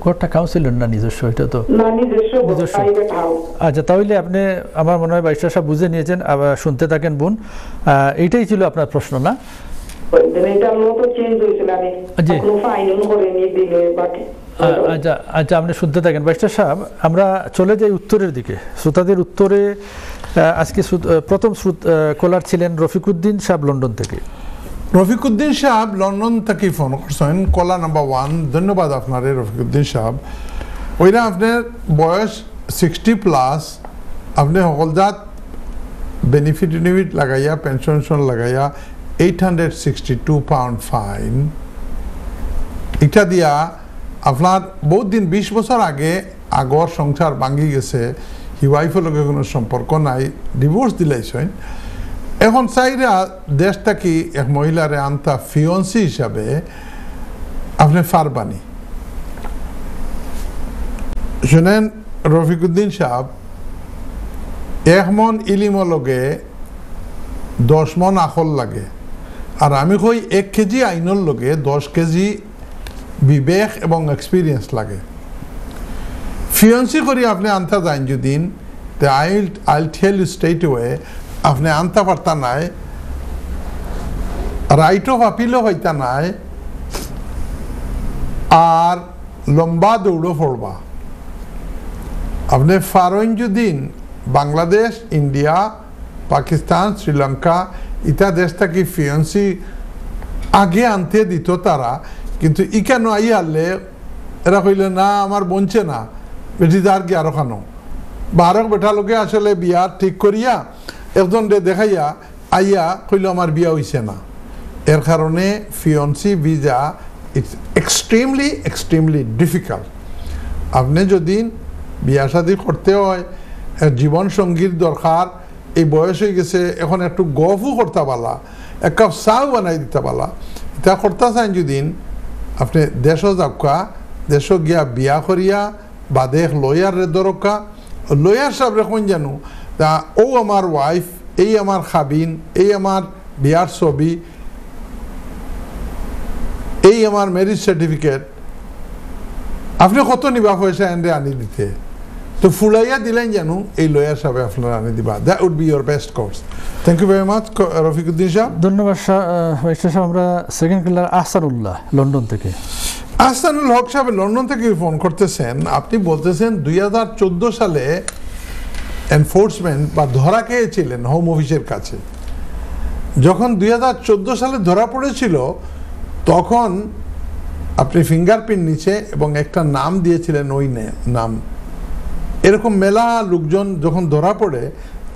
ঘরটা কাউন্সিলর না নিজস্ব এটা তো না নিজস্ব প্রাইভেট হাউস আচ্ছা তাহলে আপনি আমার মনে হয় বাইশটা সব বুঝে নিয়েছেন আবার শুনতে থাকেন বোন এইটাই ছিল আপনার প্রশ্ন না এটা লো তো চেঞ্জ হয়েছিল আমি কোনো ফাইন করে নিয়ে দিলে বাকি আচ্ছা আচ্ছা আপনি শুনতে থাকেন বাইশটা সাহেব আমরা চলে যাই উত্তরের দিকে শ্রোতাদের উত্তরে আজকে প্রথম কলার ছিলেন রফিকুদ্দিন সাহেব লন্ডন থেকে রফিকুদ্দিন সাহেব লন্ডন থেকে ফোন করছেন কলা নাম্বার 1 ধন্যবাদ আপনারে রফিকুদ্দিন সাহেব ওইটা আপনার বয়স 60 প্লাস আপনি সকলজাত বেনিফিট লাগাইয়া পেনশন লাগাইয়া 862 পাউন্ড ফাইন এটা দিয়া আপনার বহুত দিন 20 বছর আগে আগর সংসার ভাঙি গেছে হি ওয়াইফের লগে কোনো সম্পর্ক নাই ডিভোর্স দিলাইছেন এখন চাইরা দেশ থেকে এক মহিলারে আনতা ফিয়ন্সি হিসাবে আপনি ফারবানি শুনেন রফিকুদ্দিন সাহেব 1 মন ইলিমর লগে 10 মন আখল লাগে আর আমি কই 1 কেজি আইনর লগে 10 কেজি বিবেক এবং এক্সপিরিয়েন্স লাগে ফিয়ন্সি করি আপনি আনতা যান যদিন আইল টেল ইউ স্ট্রেট ওয়ে আপনি আনতে পারতা নাই রাইট অফ আপিলও হইতা নাই আর লম্বা দৌড়ও পড়বা আপনি ফারইন যদিন বাংলাদেশ ইন্ডিয়া পাকিস্তান শ্রীলঙ্কা ইটা দেশ থেকে ফিয়ন্সি আগে আনতে দিত তারা কিন্তু কেন আই আনলে এরা কইলে না আমার বঞ্চে না বেটিদার কি আরো খানো বারক বেটা লোকে আসলে বিয়া ঠিক করিয়া একজন দেখাইয়া আইয়া কইল আমার বিয়া হইছে না এর কারণে fiancé visa it's extremely difficult আপনি যদি বিয়া শাদি করতে হয় জীবন সঙ্গীর দরকার এই বয়স হয়ে গেছে এখন একটু গফও করতে পারলা এক কাপ চাও বানাই দিতে পারলা এটা করতে চান যদি আপনি দেশও যাবকা দেশও গিয়া বিয়া করিয়া বাদে লয়ার দরকা লয়ার সাহেব রেখন জানো তা ও আমার ওয়াইফ এই আমার খাবিন এই আমার বিয়ার ছবি এই আমার ম্যারেজ সার্টিফিকেট আপনি কত নিবা পয়সা এনে আনি দিতে তো ফুলাইয়া দিলেন জানো এই লয়ার সাহেব আপনারা আনি দিবা that would be your best course thank you very much Rafiquddin সাহেব ধন্যবাদ সাহেব আমরা সেকেন্ড ক্লার আহসানুল্লাহ লন্ডন থেকে আহসানুল হক সাহেব লন্ডন থেকে ফোন করতেছেন আপনি বলতেছেন 2014 সালে এনফোর্সমেন্ট বা ধরা খেয়েছিলেন হোম অফিসের কাছে যখন 2014 সালে ধরা পড়েছিল তখন আপনি ফিঙ্গারপ্রিন্ট নিচে এবং একটা নাম দিয়েছিলেন ওই নাম এরকম মেলা লোকজন যখন ধরা পড়ে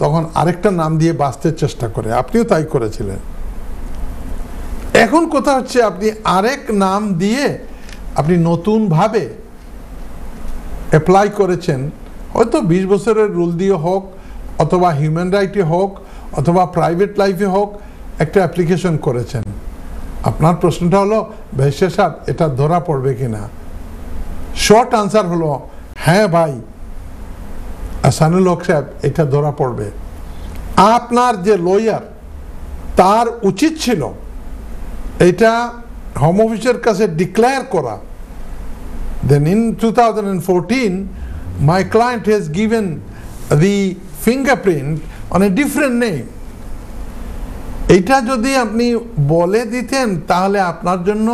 তখন আরেকটা নাম দিয়ে বাঁচতে চেষ্টা করে আপনিও তাই করেছিলেন এখন কথা হচ্ছে আপনি আরেক নাম দিয়ে আপনি নতুনভাবে অ্যাপ্লাই করেছেন হয়তো 20 বছরের রুল দিয়ে হোক অথবা হিউম্যান রাইটে হোক অথবা প্রাইভেট লাইফে হোক একটা অ্যাপ্লিকেশন করেছেন আপনার প্রশ্নটা হলো ভাইসা সাহেব এটা ধরা পড়বে কিনা শর্ট আনসার হলো হ্যাঁ ভাই আহসানুল হক সাহেব এটা ধরা পড়বে আপনার যে লয়ার তার উচিত ছিল এটা হোম অফিসের কাছে ডিক্লেয়ার করা দেন in 2014 my client has given the fingerprint on a different name এটা যদি আপনি বলে দিতেন তাহলে আপনার জন্য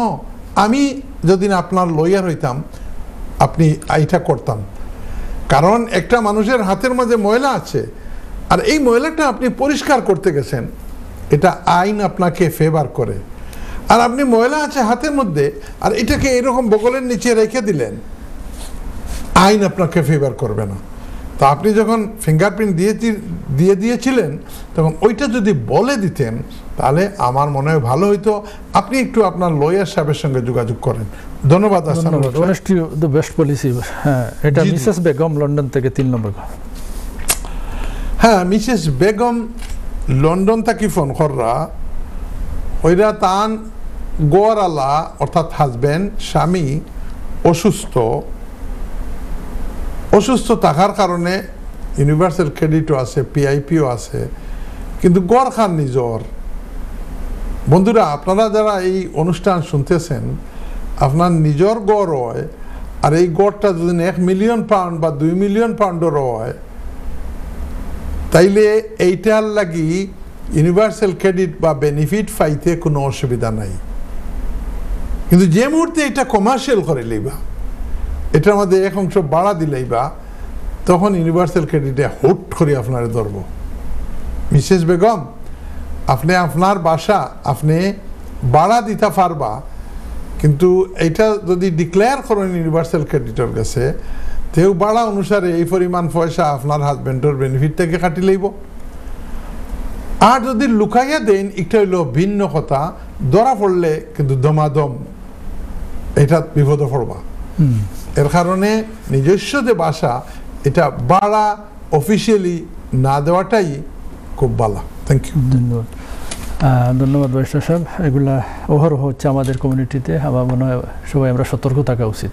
আমি যদি আপনার লয়ার হইতাম আপনি এটা করতাম কারণ একটা মানুষের হাতের মাঝে ময়লা আছে আর এই ময়লাটা আপনি পরিষ্কার করতে গেছেন এটা আইন আপনাকে ফেভার করে আর আপনি ময়লা আছে হাতের মধ্যে আর এটাকে এরকম বগলের নিচে রেখে দিলেন আইন আপনাকে ফেভার করবে না তো আপনি যখন ফিঙ্গারপ্রিন্ট দিয়ে দিয়েছিলেন তখন ওইটা যদি বলে দিতেন তাহলে আমার মনে হয় ভালো হইতো আপনি একটু আপনার লয়ার সাহেবের সঙ্গে যোগাযোগ করেন ধন্যবাদ দ্য বেস্ট পলিসি হ্যাঁ এটা মিসেস বেগম লন্ডন থেকে 3 নম্বর হ্যাঁ মিসেস বেগম লন্ডন থেকে ফোন কররা ওইরা তান গোয়ারালা অর্থাৎ হাজব্যান্ড স্বামী অসুস্থ থাকার কারণে ইউনিভার্সাল ক্রেডিটও আছে, পিআইপিও আছে, কিন্তু গড় খান নিজর। বন্ধুরা, আপনারা যারা এই অনুষ্ঠান শুনতেছেন, আপনার নিজর গড় হয়, আর এই গড়টা যদি 1 মিলিয়ন পাউন্ড বা 2 মিলিয়ন পাউন্ডের হয়, তাইলে এইটার লাগি ইউনিভার্সাল ক্রেডিট বা বেনিফিট পাইতে কোনো অসুবিধা নাই। কিন্তু যে মুহূর্তে এটা কমার্শিয়াল করে লইবা, এটার মধ্যে এক অংশ বাড়া দিলেইবা, তখন ইউনিভার্সাল ক্রেডিটে হুট করে আপনারে ধরব। মিসেস বেগম, আপনি আপনার বাসা আপনি বাড়া দিতে পারবা, কিন্তু এটা যদি ডিক্লেয়ার করেন ইউনিভার্সাল ক্রেডিটের কাছে, তেও বাড়া অনুসারে এই পরিমাণ পয়সা আপনার হাজব্যান্ডের বেনিফিট থেকে কাটি লইব। আর যদি লুকাইয়া দেন, এটা হইল ভিন্ন কথা, ধরা পড়লে কিন্তু দমাদম এটা বিপদে পড়বা। এর কারণে নিজস্ব যে বাসা, এটা বাড়া অফিসিয়ালি না দেওয়াটাই খুব ভালো। Thank you. ধন্যবাদ। ধন্যবাদ বৈষ্ণব সাহেব। এগুলা অহরহ হচ্ছে আমাদের কমিউনিটিতে, আমার মনে হয় সবাই আমরা সতর্ক থাকা উচিত।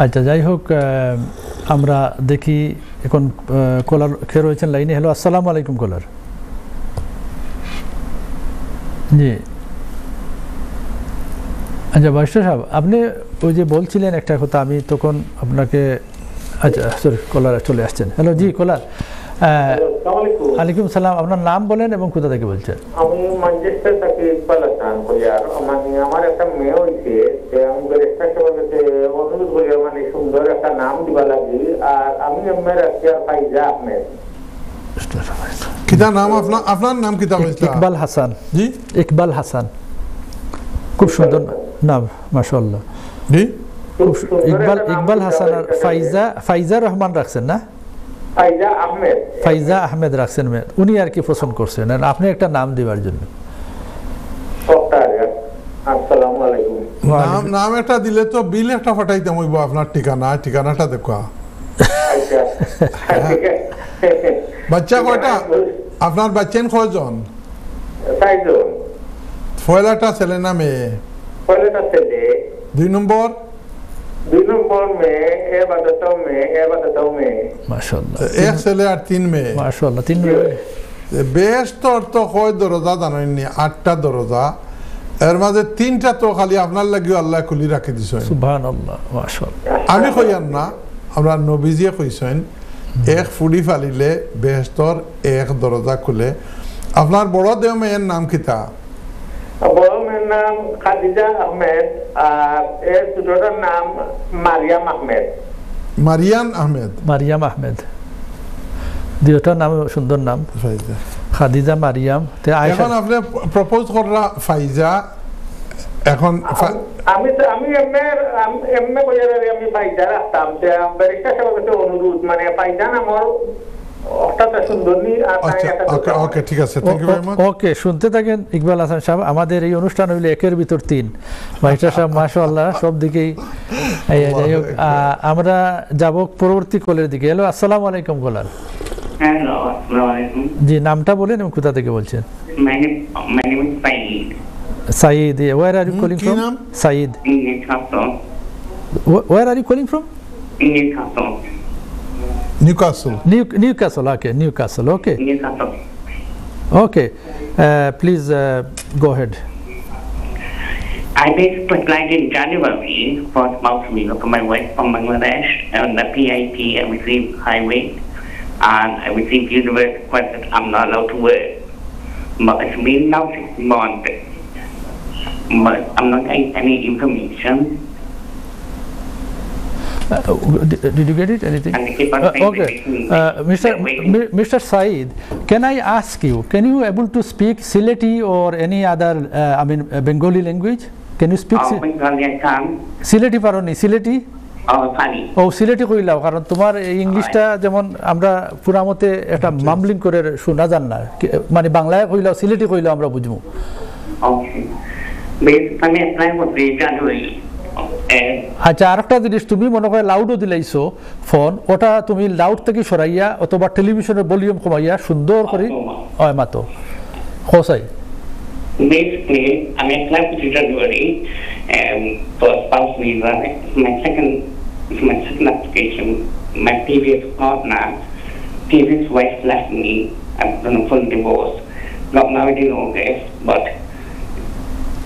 আচ্ছা, যাই হোক, আমরা দেখি এখন কলার খেয়ে রয়েছেন লাইনে। হ্যালো, আসসালামু আলাইকুম কলার। জি, আচ্ছা বৈষ্ণব সাহেব, আপনি ওই যে বলছিলেন একটা কথা, আমি তখন আপনাকে, আচ্ছা সরি, কলার চলে আসছেন। হ্যালো, জি কলার। ওয়ালাইকুম সালাম। আপনার নাম বলেন এবং কোথা থেকে বলছেন? আমি ম্যানচেস্টার থেকে ইকবাল হাসান কইয়ার। আমার একটা মেয়ে হইছে, আমি ব্যারিস্টার সাহেবকে অনুরোধ করি সুন্দর একটা নাম দিবা লাগি। আর আমি এমএ রাশিয়ার ফাইজা আহমেদ। কিতা নাম আপনার নাম কিতা? ইকবাল হাসান। জি, ইকবাল হাসান, খুব সুন্দর নাম, মাশাআল্লাহ। জি, ইকবাল হাসান আর ফাইজা রহমান রাখছেন না? ফাইজা আহমেদ রাখছেন। উনি আর কি পছন্দ করছেন, আর আপনি একটা নাম দিবার জন্য। নাম একটা দিলে তো বিল একটা ফাটাইতাম হইব। আপনার ঠিকানাটা দেখো। বাচ্চা কয়টা আপনার? বাচ্চেন কয়জন? পয়লাটা ছেলে না মেয়ে? পয়লাটা ছেলে। 2 নম্বর? 2 নম্বর মেয়ে, এবাদতও মেয়ে। মাশাআল্লাহ। এক ছেলে আর 3 মেয়ে। মাশাআল্লাহ, 3 মেয়ে। বেশ, তোর তো কয় দরজা জানেননি? 8টা দরজা। এর মাঝে 3টা তো খালি আপনার লাগিও আল্লাহ খুলি রাখি দিছ। সুবহানাল্লাহ, মাশাআল্লাহ। আমি কইয়াম না, আমরা নবীজিয়ে কইছেন, এক ফুডি ফালিলে বেহেশতর এক দরজা খুলে। আপনার বড় দেও মেয়ের নাম কিতা? বড় মেয়ের নাম খাদিজা আহমেদ, আর এর ছোটটার নাম মারিয়াম আহমেদ। মারিয়াম আহমেদ, দুইটা নাম সুন্দর নাম, খাদিজা মারিয়াম। এখন আপনি প্রপোজ করলা ফাইজা। এখন আমি এমএ কইয়ারে আমি ফাইজা রাখতাম। ব্যারিস্টার সাহেবের কাছে অনুরোধ, ফাইজা নামর ওকে, শুনতে থাকেন ইকবাল হাসান সাহেব। আমাদের এই অনুষ্ঠান হইলে 1-এর ভিতর 3। মাস্টার সাহেব মাশাআল্লাহ সব দিকেই। যাই হোক, আমরা যাব পরবর্তী কলের দিকে। হ্যালো, আসসালামু আলাইকুম কলার। হ্যালো, আসসালামু আলাইকুম। জি, নামটা বলেন এবং কোথা থেকে বলছেন? My name is Saeed. Saeed, where are you calling from? Saeed, Newcastle. Where are you calling from? Newcastle. Newcastle, okay, Newcastle, okay. Newcastle. Okay, please go ahead. I basically applied in January for spouse visa for my wife from Bangladesh, and the PIP I received highway, and I received universe request that I'm not allowed to work. But it's been now 6 months, but I'm not getting any information. Did you get it? Anything? And they keep on saying Okay, waiting. Mr. Saeed, can I ask you? Can you able to speak Sylheti or any other? Bengali language? Can you speak? Bengali I can. Sylheti paroni? Sylheti? Funny. ও সিলেটি কইলাও, কারণ তোমার ইংলিশটা যেমন আমরা পুরা মতে একটা মামলিং করে শোনা যান না, মানে বাংলায় কইলাও সিলেটি কইলাও আমরা বুঝবো। Okay. Basically, I applied for the January. আচ্ছা, আরেকটা জিনিস, তুমি মনে করে লাউডও দিলাইছো ফোন, ওটা তুমি লাউড থেকে সরাইয়া অথবা টেলিভিশনের ভলিউম কমাইয়া সুন্দর করে মাতো খসাই। basically, I'm applied for January for spouse visa. It's my second application. My previous wife left me. I've done a full divorce. Got married in August, but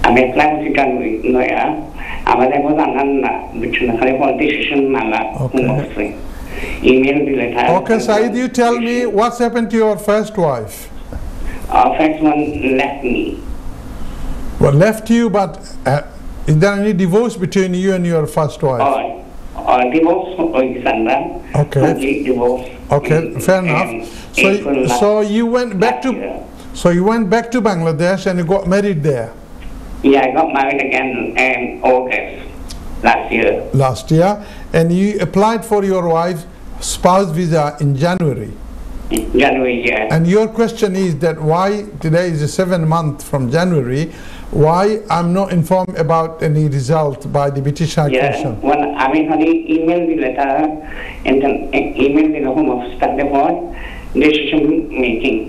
I'm applied for January. No, yeah. I'm a level which is a decision. Okay. Email the letter. Okay, Saeed, you tell me what's happened to your first wife? First one left me. Well, left you, but is there any divorce between you and your first wife? Divorce is under. Okay. Complete divorce. Okay, fair enough. So you went back to Bangladesh and you got married there. Yeah, I got married again in August last year, and you applied for your wife's spouse visa in January. January, yeah. And your question is that why today is the 7th month from January, why I'm not informed about any result by the British High Commission? Yeah, when I mean, honey, email the letter and then email the Home Office Stanford decision making.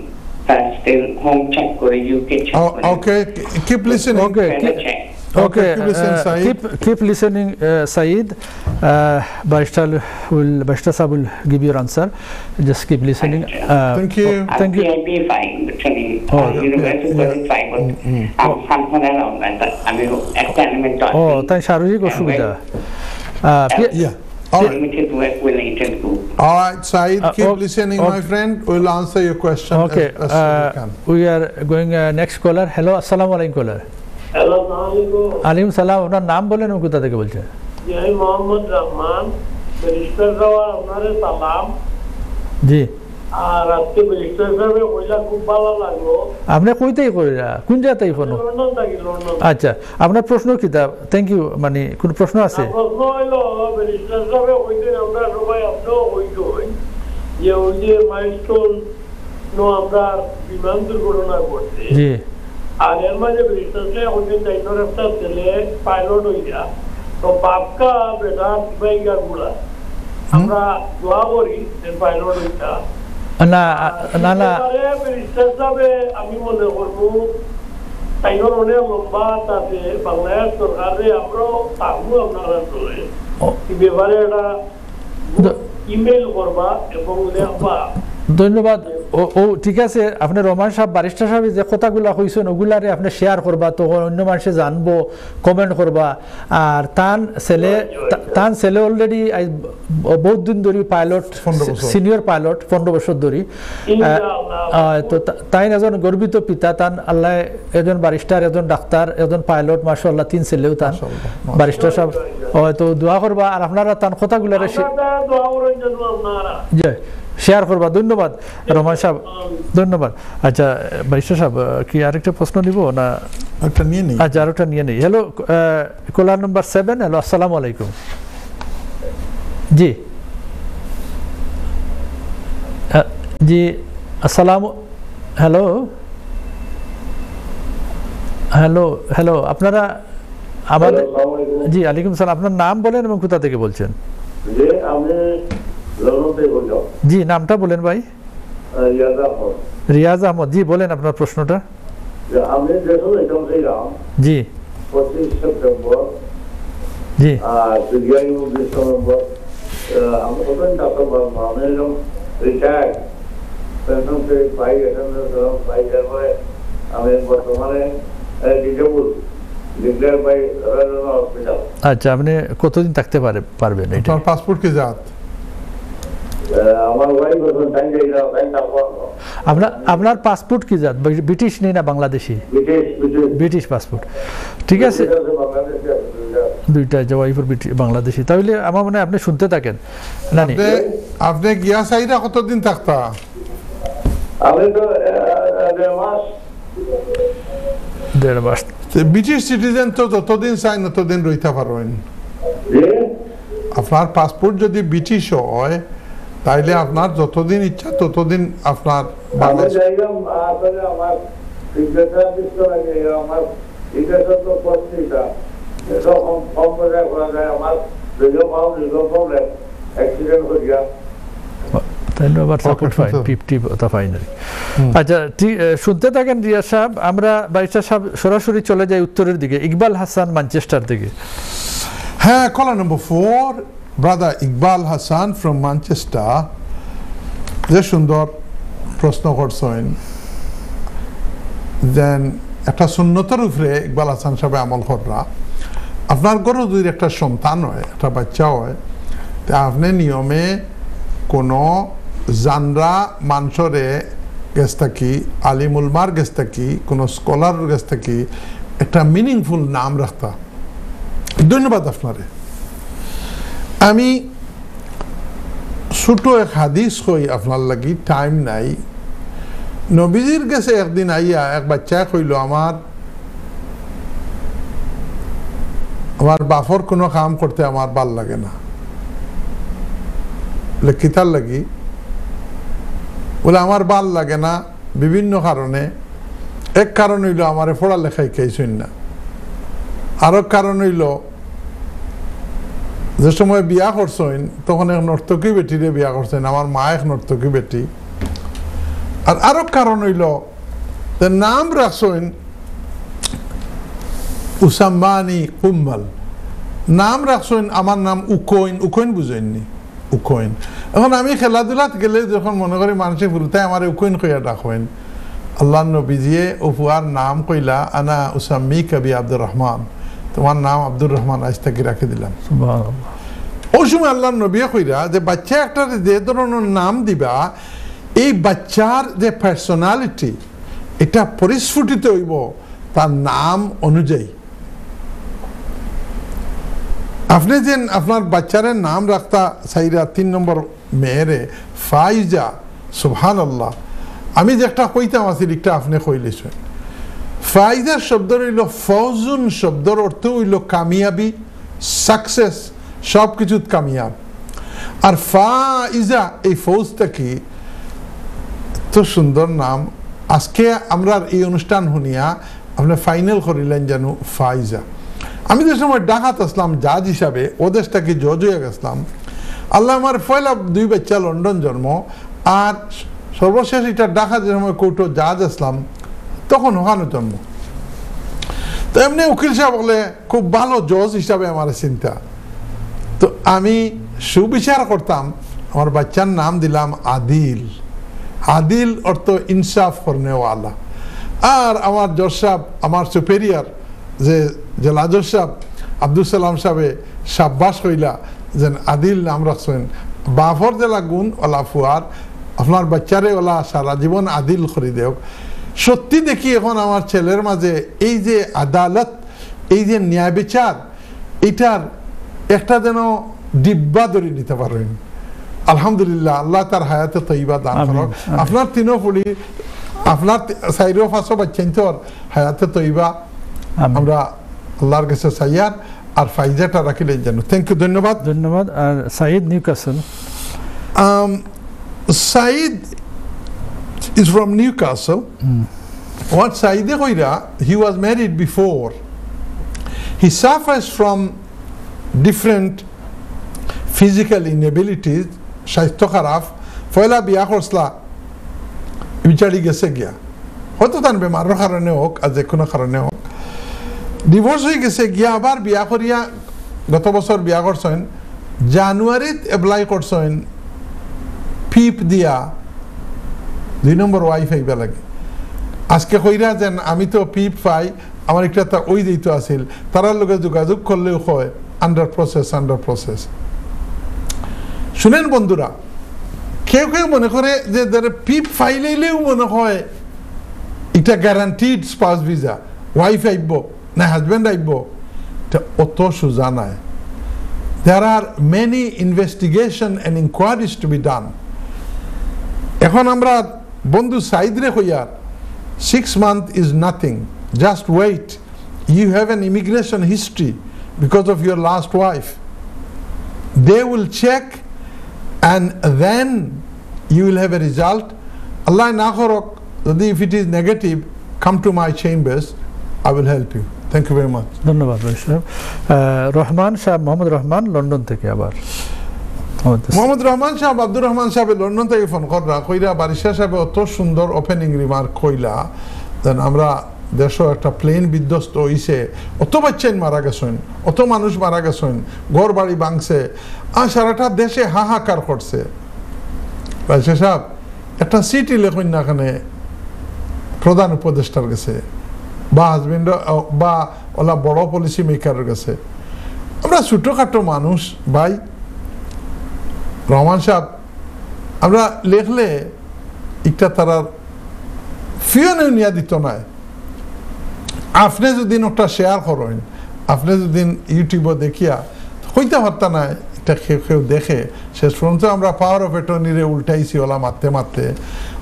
That's still home check or UK check. Oh, okay, keep listening. Okay, Okay, keep listening, Saeed. Keep listening, Saeed. Barrister Sahab will give your answer. Just keep listening. Thank you. Thank you. PIP fine, actually. University wasn't fine, but I'm something around that. I mean, experiment on. Oh, thanks, Sharuji. Oshubida. Yeah. All right. Limited work related to. All right, Saeed, keep listening, my friend. We'll answer your question Okay. as soon as we can. We are going next caller. Hello, assalamu alaikum caller. Hello, আসসালামু আলাইকুম সালাম। আপনার নাম বলেন ও কোথা থেকে বলছেন? জি, আমি মোহাম্মদ রহমান। ব্যারিস্টার সাহেব, আপনারে সালাম। জি। আর আজকে ব্যারিস্টার সাহেব কইলা খুব ভালো লাগলো। আপনি কইতেই কইরা কোন জায়গাতেই ফোন? লন্ডন থেকে, লন্ডন। আচ্ছা, আপনার প্রশ্ন কি? Thank you. মানে কোন প্রশ্ন আছে? প্রশ্ন হলো ব্যারিস্টার সাহেব কইতেন আমরা সবাই আপনিও কইতো যে ওই যে মাইলস্টোন নো আমরা বিমান দুর্ঘটনা করতে। জি। আর এর মাঝে ব্যারিস্টার সাহেব কইতেন চাইনার একটা ছেলে পাইলট হইয়া তো বাপকা বেটা বাইকা গুলা আমরা দোয়া করি যে পাইলট হইতা। না না না, ব্যারিস্টার সাহেব আমি মনে করবো চাইনার অনেক লম্বা তাতে বাংলাদেশ সরকারে আমরাও তাহু আপনারা চলে এই ব্যাপারে একটা ইমেল করবা এবং লেখবা। ধন্যবাদ। ও ঠিক আছে, আপনি রহমান সাহেব ব্যারিস্টার সাহেব যে কথাগুলা কইছেন ওগুলারে আপনি শেয়ার করবা, তখন অন্য মানুষে জানবো, কমেন্ট করবা। আর তান ছেলে অলরেডি বহুত দিন ধরে পাইলট, সিনিয়র পাইলট 15 বছর ধরে। তো তাই এজন গর্বিত পিতা, তান আল্লাহ একজন ব্যারিস্টার, একজন ডাক্তার, একজন পাইলট, মাশাআল্লাহ 3 ছেলেও তান ব্যারিস্টার সাহেব। তো দোয়া করবা আর আপনারা তান কথাগুলারে শেয়ার করবা। ধন্যবাদ রহমান সাহেব, ধন্যবাদ। আচ্ছা ব্যারিস্টার সাহেব, কি আরেকটা প্রশ্ন নিব না একটা নিয়ে নিই? আচ্ছা, আরেকটা নিয়ে নিই। হ্যালো, কলার নাম্বার 7। হ্যালো, আসসালামু আলাইকুম। জি জি, আসসালাম। হ্যালো হ্যালো হ্যালো, আপনারা আমাদের? জি, আলাইকুম সালাম। আপনার নাম বলেন এবং কোথা থেকে বলছেন? জি, নামটা বলেন ভাই। রিয়াজ আহমদ। জি, বলেন আপনার প্রশ্নটা। আমি দেখুন এটা জি 25 সেপ্টেম্বর জি জুলাই 19 নভেম্বর আমি ওপেন ডাক্তার আমি একদম রিটায়ার্ড পেনশন থেকে পাই, এখানে পাই। তারপরে আমি বর্তমানে ডিজেবল ডিক্লেয়ার বাই হসপিটাল। আচ্ছা, আপনি কতদিন থাকতে পারবেন? এটা তোমার পাসপোর্ট কি জাত? আমার ওয়াইফ এখন টাইম দেই না, টাইম তারপর আপনার পাসপোর্ট কি জাত? ব্রিটিশ নেই না বাংলাদেশি? British passport. ঠিক আছে, দুইটা ওয়াইফের বাংলাদেশি। তাহলে আমার মনে হয় আপনি শুনতে থাকেন। আপনি গিয়া সাইরা কতদিন থাকতা? আমি তো 1.5 মাস। 1.5 মাস। ব্রিটিশ সিটিজেন তো যতদিন চাই ততদিন রইতে পারবেন। আপনার পাসপোর্ট যদি ব্রিটিশ হয় তাইলে আপনার যতদিন ইচ্ছা ততদিন আপনার বাংলাদেশ। আমার তাই না, আবার সাপোর্ট পাই, 50 তা পাই না। আচ্ছা, শুনতে থাকেন রিয়াজ সাহেব। আমরা ব্যারিস্টার সাহেব সরাসরি চলে যাই উত্তরের দিকে, ইকবাল হাসান ম্যানচেস্টার থেকে। হ্যাঁ, কলার নম্বর 4, brother Iqbal Hasan from Manchester, যে সুন্দর প্রশ্ন করছেন। দেন একটা সুন্নতের উপরে ইকবাল হাসান সাহেব আমল করা। আপনার ঘরে যদি একটা সন্তান হয়, একটা বাচ্চা হয়, তা আপনি নিয়মে কোনো জানরা মানুষরে গেছ থাকি, আলিমুলমার গেছ থাকি, কোনো স্কলার গেছ থাকি একটা মিনিংফুল নাম রাখতা। ধন্যবাদ আপনারে। আমি ছোট এক হাদিস কই আপনার লাগি, টাইম নাই। নবীজির গেছে একদিন আইয়া এক বাচ্চা কইল, আমার বাপর কোনো কাম করতে আমার ভাল লাগে না। বলে কিতার লাগি? বলে আমার ভাল লাগে না বিভিন্ন কারণে। এক কারণ হইল আমার পড়ালেখাই খাইছেন না, আরো কারণ হইল যে সময় বিয়া করছেন তখন এক নর্তকী বেটিরে বিয়া করছেন, আমার মা এক নর্তকী বেটি। আর আরো কারণ হইল যে নাম রাখছেন উসাম্মানি কুম্মাল, নাম রাখছেন আমার নাম উকইন। উকইন বুঝেননি? উকইন। এখন আমি খেলাধুলাত গেলে যখন মনে করি মানুষের ভুলতে আমার উকইন কইয়া ডাকেন, আল্লাহ নবীজিয়ে উপুয়ার নাম কইলা, আনা উসাম্মি কবি আব্দুর রহমান, তোমার নাম আব্দুর রহমান আজ থেকে রাখে দিলাম। ওই সময় আল্লাহ নবী কইরা যে বাচ্চা একটা যে ধরনের নাম দিবা, এই বাচ্চার যে পার্সোনালিটি এটা পরিস্ফুটিত হইব তার নাম অনুযায়ী। আপনি যে আপনার বাচ্চারের নাম রাখতা সাইরা 3 নম্বর মেয়েরে ফাইজা, সুবহানাল্লাহ। আমি যে একটা কইতাম আছে একটা আপনি কইলেছেন। ফাইজার শব্দ হইল ফৌজুন, শব্দর অর্থ হইল কামিয়াবি, সাকসেস, সব কিছু কামিয়াব। আর ফাইজা এই ফৌজটা কি তো সুন্দর নাম। আজকে আমরা এই অনুষ্ঠান শুনিয়া আপনি ফাইনাল করিলেন জানো ফাইজা। আমি যে সময় ঢাকাত আসলাম জাজ হিসাবে, ও দেশটাকে জজ হয়ে গেছিলাম। আল্লাহ আমার পয়লা 2 বাচ্চা লন্ডন জন্ম, আর সর্বশেষ এটা ঢাকা যে সময় কোর্টে জাজ আসলাম তখন ওখানে জন্ম। তো এমনি উকিল সাহেব বলে খুব ভালো জজ হিসাবে আমার চিন্তা। তো আমি সুবিচার করতাম, আমার বাচ্চার নাম দিলাম আদিল। আদিল অর্থ ইনসাফ করনেওয়ালা। আর আমার জজ সাহেব, আমার সুপেরিয়ার যে জেলা জজ সাহেব আব্দুল সালাম সাহেবে সাব্বাস কইলা যে আদিল নাম রাখছেন। বাফর জেলা গুণ ওলা ফুয়ার, আপনার বাচ্চারে ওলা সারা জীবন আদিল করে দেও। সত্যি দেখি এখন আমার ছেলের মাঝে এই যে আদালত, এই যে ন্যায় বিচার, এটার একটা যেন ডিব্বা ধরে নিতে পারেন। আলহামদুলিল্লাহ, আল্লাহ তার হায়াতে তৈবা দান করুক। আপনার 3 ফুলি, আপনার 4-5 বাচ্চাইন্তর হায়াতে তৈবা আমরা আল্লাহর কাছে চাইয়ার। আর ফাইজাটা রাখিলেন যেন। থ্যাংক ইউ, ধন্যবাদ। ধন্যবাদ। আর Said Newcastle. Said is from Newcastle. What Said Ghoira, he was married before. He suffers from different physical inabilities. Shaito kharaf. Foila biya korsla. Bichari gese gya. Hoto tan bemar karone hok, aje kono karone hok. Divorce হয়ে গেছে গিয়া, আবার বিয়া করিয়া গত বছর বিয়া করছেন। জানুয়ারিত এপ্লাই করছেন পিপ দিয়া 2 নম্বর ওয়াইফ আইবা লাগে। আজকে কইরা যেন আমি তো পিপ পাই, আমার একটা ওই দিত আছিল, তারার লগে যোগাযোগ করলেও হয় আন্ডার প্রসেস। শুনেন বন্ধুরা, কেউ কেউ মনে করে যে পিপ ফাইলেও মনে হয় এটা গ্যারান্টিড স্পাউস ভিসা, ওয়াইফ আইব না হাজব্যান্ড আইব। এটা অত সোজা নাই। There are many investigation and inquiries to be done. এখন আমরা বন্ধু সাইদরে কইয়ার 6 months is nothing. Just wait. You have an immigration history because of your last wife. They will check and then you will have a result. Allah na korok, if it is negative, come to my chambers. I will help you. Thank you very much. ধন্যবাদ ভাই সাহেব। রহমান সাহেব, Mohammad Rahman London থেকে আবার। মোহাম্মদ রহমান সাহেব, আব্দুর রহমান সাহেব London থেকে phone কররা কইরা বারিশা সাহেব অত সুন্দর ওপেনিং রিমার্ক কইলা দেন আমরা দেশও একটা প্লেন বিধ্বস্ত হইছে, অত বাচ্চাইন মারা গেছেন, অত মানুষ মারা গেছেন, ঘর বাড়ি ভাঙছে, আর সারাটা দেশে হাহাকার করছে। বারিশা সাহেব একটা চিঠি লেখেন না এখানে প্রধান উপদেষ্টার গেছে বা হাজবেন্ড বা ওলা বড় পলিসি মেকারের গেছে। আমরা ছোটখাটো মানুষ ভাই রহমান সাহেব, আমরা লেখলে একটা তারার ফিওনেও নিয়া দিত নাই। আপনি যদি একটা শেয়ার করেন, আপনি যদি ইউটিউবে দেখিয়া হইতে পারতা না, এটা কেউ দেখে শেষ পর্যন্ত আমরা পাওয়ার অফ অ্যাটর্নিরে উল্টাইছি ওলা মারতে মারতে।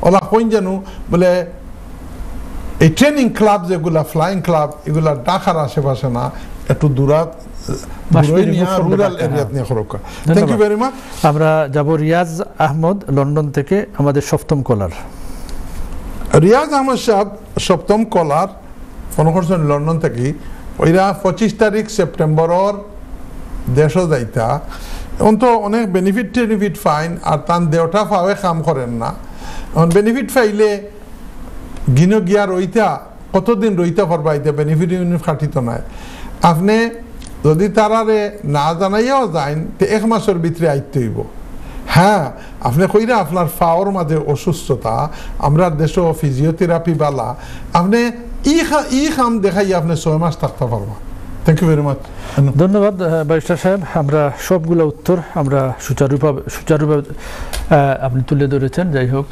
ওলা কইন জানো বলে এই ট্রেনিং ক্লাব যেগুলা ফ্লাইং ক্লাব এগুলা ঢাকার আশেপাশে না, একটু দূরাত রুরাল এরিয়াত নিয়ে খরকা। Thank you very much. আমরা যাব রিয়াজ আহমদ লন্ডন থেকে, আমাদের সপ্তম কলার। রিয়াজ আহমদ সাহেব সপ্তম কলার ফোন করছেন লন্ডন থেকে। ওইরা 25 তারিখ সেপ্টেম্বরের দেশও যাইতা, এখন তো অনেক বেনিফিট ফাইন আর তান দেওটা পাওয়ে কাম করেন না। এখন বেনিফিট পাইলে গিনো গিয়া রইতা কতদিন রইতে পারবা, এটা বেনিফিট খাটিত নাই। আপনি যদি তারারে না জানাইয়াও যান তো 1 মাসের ভিতরে আইতে হইব। হ্যাঁ, আপনি কইরা আপনার পাওয়ার মাঝে অসুস্থতা, আমরা দেশে ফিজিওথেরাপি বালা, আপনি ই খাম দেখাই আপনি 6 মাস থাকতে পারবা। Thank you very much. ধন্যবাদ ব্যারিস্টার সাহেব। আমরা সবগুলো উত্তর আমরা সুচারুভাবে আপনি তুলে ধরেছেন। যাই হোক,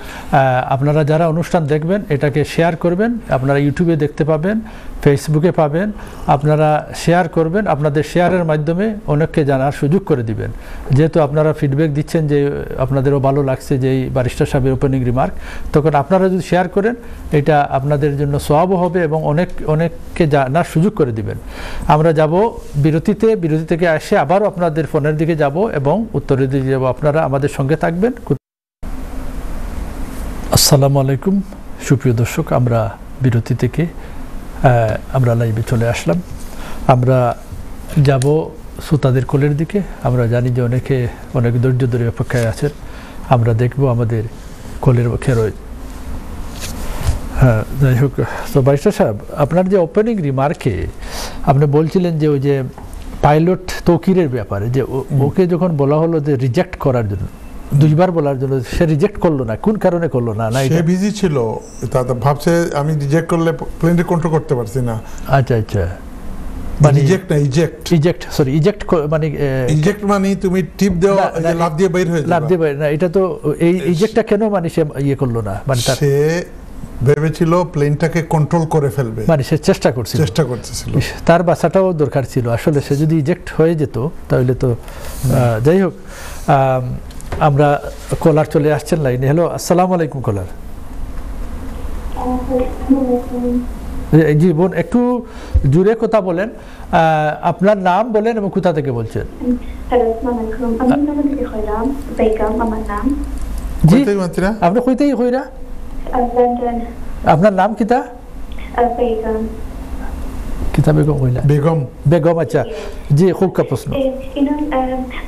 আপনারা যারা অনুষ্ঠান দেখবেন এটাকে শেয়ার করবেন, আপনারা ইউটিউবে দেখতে পাবেন, ফেসবুকে পাবেন, আপনারা শেয়ার করবেন, আপনাদের শেয়ারের মাধ্যমে অনেককে জানার সুযোগ করে দিবেন। যেহেতু আপনারা ফিডব্যাক দিচ্ছেন যে আপনাদেরও ভালো লাগছে যে এই ব্যারিস্টার সাহেবের ওপেনিং রিমার্ক, তখন আপনারা যদি শেয়ার করেন এটা আপনাদের জন্য সওয়াবও হবে এবং অনেককে জানার সুযোগ করে দিবেন। আমরা যাব বিরতিতে, বিরতি থেকে এসে আবারও আপনাদের ফোনের দিকে যাব এবং উত্তরের দিকে যাব। আপনারা আমাদের সঙ্গে থাকবেন। আসসালামু আলাইকুম সুপ্রিয় দর্শক, আমরা বিরতি থেকে আমরা লাইভে চলে আসলাম। আমরা যাব শ্রোতাদের কোলের দিকে। আমরা জানি যে অনেকে অনেক ধৈর্য ধরে অপেক্ষায় আছেন। আমরা দেখব আমাদের কোলের পক্ষে রয়েছে। হ্যাঁ, যাই হোক, তো ব্যারিস্টার সাহেব আপনার যে ওপেনিং রিমার্কে আপনি বলছিলেন যে ওই যে পাইলট তৌকিরের ব্যাপারে, যে ওকে যখন বলা হলো যে রিজেক্ট করার জন্য, 2 বার বলার জন্য, সে রিজেক্ট করলো না, কোন কারণে করলো না? সে বিজি ছিল, ভাবছে আমি রিজেক্ট করলে প্লেনটা কন্ট্রোল করতে পারছি না। আচ্ছা আচ্ছা, মানে ইজেক্ট মানে তুমি টিপ দাও, লাভ দিয়ে বাইরে হয়ে যাবে, লাভ দিয়ে বাইরে না, এটা তো এই ইজেক্টটা কেন মানে সে ইয়ে করলো না? মানে সে ভেবেছিল প্লেনটাকে কন্ট্রোল করে ফেলবে, মানে সে চেষ্টা করতেছিল। তার বাঁচাটাও দরকার ছিল আসলে। সে যদি ইজেক্ট হয়ে যেত তাহলে তো। যাই হোক, আমরা কলার চলে আসছেন লাইনে। হ্যালো, আসসালামু আলাইকুম কলার। জি বোন, একটু জুড়ে কথা বলেন, আপনার নাম বলেন এবং কোথা থেকে বলছেন? জি, আপনি কইতেই কইরা আপনার নাম কিতা? কিতা বেগম কইলা? বেগম। আচ্ছা জি, খুব কা প্রশ্ন।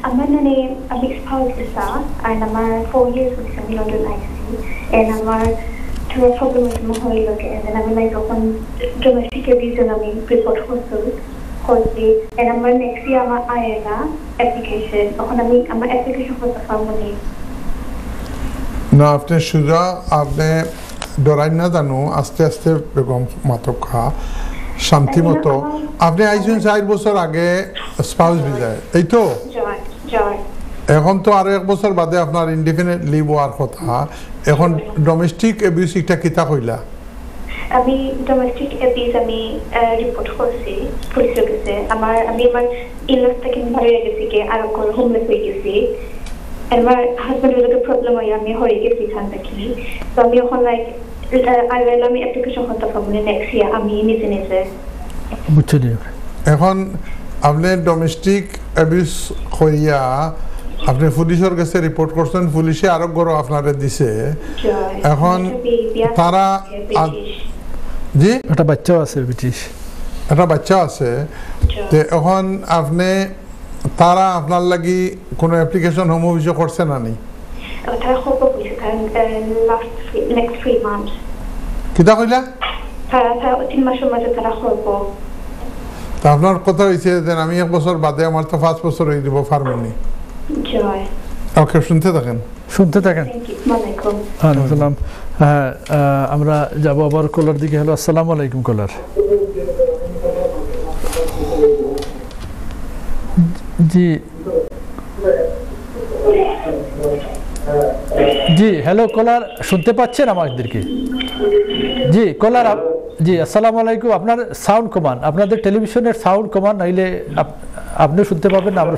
আমার নামে আমি স্পাউস দিসা আর আমার 4 years হইছে আমি লন্ডন আইছি এন্ড আমার থ্রু প্রবলেম হইছে মহল লোকে এন্ড আমি লাইক ওপেন ডোমেস্টিক অ্যাবিউজ আমি রিপোর্ট করছি এন্ড আমার নেক্সট ইয়ার আমার আয়েনা অ্যাপ্লিকেশন, তখন আমি আমার অ্যাপ্লিকেশন করতে পারবো না। আপনি সুজা, আপনি ডরাই না জানো, আস্তে আস্তে বেগম মাতকা শান্তি মতো আপনি আইসেন 4 বছর আগে স্পাউস ভিসায়, এই তো এখন তো আরো 1 বছর বাদে আপনার ইনডিফিনিট লিভ হওয়ার কথা। এখন ডোমেস্টিক অ্যাবিউসটা কিতা কইলা? আমি ডোমেস্টিক অ্যাবিউজ আমি রিপোর্ট করছি পুলিশের কাছে। আমি আমার ইনলস থেকে বাইরে গেছি কে আর কোন হোমলেস হয়ে গেছি। আমার হাজবেন্ডের লোকের প্রবলেম হয়, আমি হয়ে গেছি এখান থেকে। তো আমি এখন লাইক আমি অ্যাপ্লিকেশন করতে পারবো নেক্সট ইয়ার আমি নিজে বুঝছি। এখন আপনি ডোমেস্টিক অ্যাবিউজ কইয়া আপনি পুলিশের কাছে রিপোর্ট করছেন, পুলিশে আরো গরো আপনারে দিছে। এখন তারা জি একটা বাচ্চাও আছে, ব্রিটিশ একটা বাচ্চা আছে। তো এখন আপনি তারা আপনার লাগি কোনো অ্যাপ্লিকেশন হোম অফিসে করছে না নি? তারা হোপ অফিসে নেক্সট 3 months কিতা কইলা? তারা 3 মাসের মাঝে তারা হোপ। তা আপনার কথা হয়েছে যে আমি 1 বছর বাদে আমার তো 5 বছর হয়ে দিব ফার্মনি। জয়। ওকে, শুনতে থাকেন। আসসালাম। হ্যাঁ, আমরা যাব আবার কলার দিকে। হ্যালো, আসসালামু আলাইকুম কলার। জি জি, হ্যালো কলার, শুনতে পাচ্ছেন আমাদেরকে? জি কলার, জি আসসালামু আলাইকুম। আপনার সাউন্ড কমান, আপনাদের টেলিভিশনের সাউন্ড কমান, নাইলে আপনি শুনতে পাবেন না। আমরা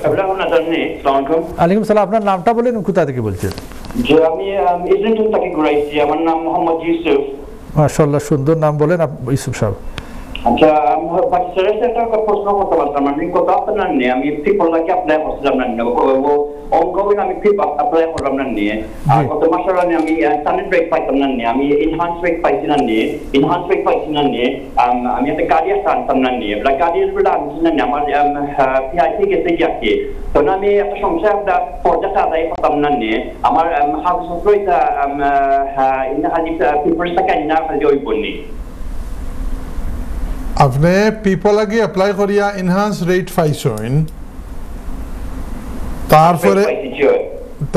আলাইকুম সালাম। আপনার নামটা বলেন, কোথা থেকে বলছেন? জি, আমি ইজলিংটন থেকে ঘুরাইছি। আমার নাম মোহাম্মদ ইউসুফ। মাশাআল্লাহ, সুন্দর নাম বলেন ইউসুফ সাহেব। আচ্ছা, আমি বাচ্চাদের একটা প্রশ্ন করতে পারতাম। আমি কথা আপনার নিয়ে আমি পিপল লাগে অ্যাপ্লাই করছিলাম না, অঙ্কবিন আমি অ্যাপ্লাই করলাম না নিয়ে। আর গত মাসের আমি স্ট্যান্ডার্ড ব্রেক পাইতাম না নিয়ে, আমি ইনহান্স ব্রেক পাইছি না নিয়ে, আমি একটা গাড়ি একটা আনতাম না নিয়ে, গাড়ির বেলা আনছি না নিয়ে, আমার পিআইসি গেছে গিয়ে তখন আমি একটা সংসার একটা পর্যাটা আদায় করতাম না নিয়ে, আমার হাজসত্র এটা পিপলস টাকা ইনা খালি ওই বলনি। আপনি পিপল আগে অ্যাপ্লাই করিয়া এনহান্স রেট পাইছেন,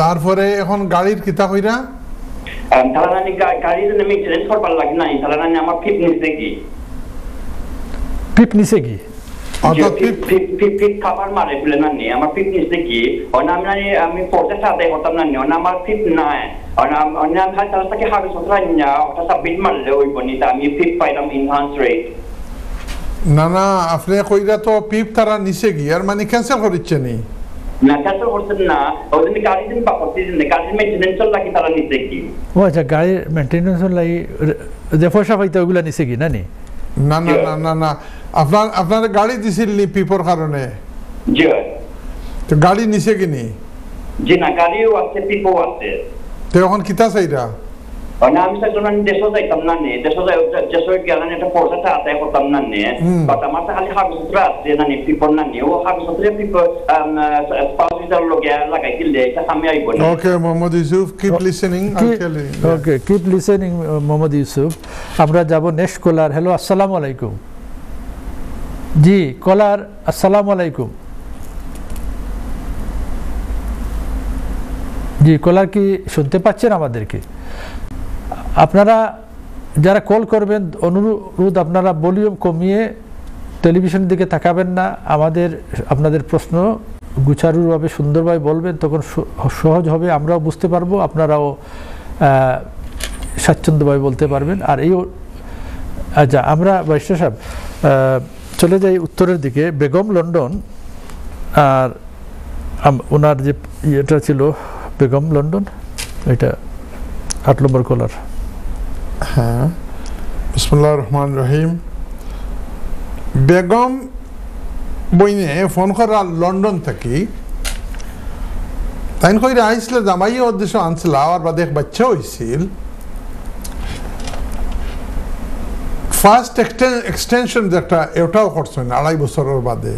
তারপরে এখন গাড়ির কিতা কইরা তাহলে আমি গাড়ির মেইনটেনেন্স করবার লাগে না, তাহলে আমি আমার ফিপ নিছে কি খাবার মারে বলে না নিয়ে আমার ফিপ নিছে কি আমি পর্যাটা আদায় করতাম না নিয়ে, আমার ফিপ নাই তার থেকে হাগজ ওটা সাবমিট মারলে ওই বনিতা আমি ফিপ পাইলাম ইনহান্স রেট। না না, আপনি কইরা তো পিপ তারা নিছে কি আর মানে ক্যান্সেল করিচ্ছে নি? না, ক্যান্সেল করছেন না, ওই দিন গাড়ি দিন পাপড়ছি দিন গাড়ির মেইনটেনেন্স লাগি তারা নিছে কি। ও আচ্ছা, গাড়ির মেইনটেনেন্স লাগি যে পয়সা পাইতে ওগুলা নিছে কি? না নি, না না না না না, আপনার গাড়ি দিছিল নি পিপর কারণে? জি। তো গাড়ি নিছে কি নি? জি না, গাড়িও আছে, পিপও আছে। তো এখন কিতা চাইরা? আমি চাইছিলাম দেশও যাইতাম না নে, দেশে গেলাম একটা পয়সাটা আদায় করতাম না নে, বাট আমার তো খালি কাগজপত্র আছে না নে, পিপর না নে, ও কাগজপত্রে পিপর স্পাউসের লগে লাগাই দিলে এটা আমি আইব না। ওকে মোহাম্মদ ইউসুফ, কিপ লিসেনিং। ওকে, কিপ লিসেনিং মোহাম্মদ ইউসুফ। আমরা যাব নেক্সট কলার। হ্যালো, আসসালামু আলাইকুম। জি কলার, আসসালামু আলাইকুম। জি কলার, কি শুনতে পাচ্ছেন আমাদেরকে? আপনারা যারা কল করবেন, অনুরোধ আপনারা ভলিউম কমিয়ে টেলিভিশনের দিকে তাকাবেন না। আপনাদের প্রশ্ন গুছারুভাবে সুন্দরভাবে বলবেন, তখন সহজ হবে, আমরাও বুঝতে পারবো, আপনারাও স্বাচ্ছন্দ্যভাবে বলতে পারবেন। আর আচ্ছা, আমরা বাইশা সাহেব চলে যাই উত্তরের দিকে। বেগম লন্ডন, আর ওনার যে ইয়েটা ছিল বেগম লন্ডন, এটা 8 নম্বর কলার। হ্যাঁ, বিসমিল্লাহির রহমানির রহিম। বেগম বইনে ফোন করা লন্ডন থেকে, তাই কইরা আইসলে জামাই উদ্দেশ্য আনছিল, আর বাদে এক বাচ্চা হয়েছিল। ফার্স্ট এক্সটেনশন যেটা এটাও করছেন 2.5 বছরের বাদে।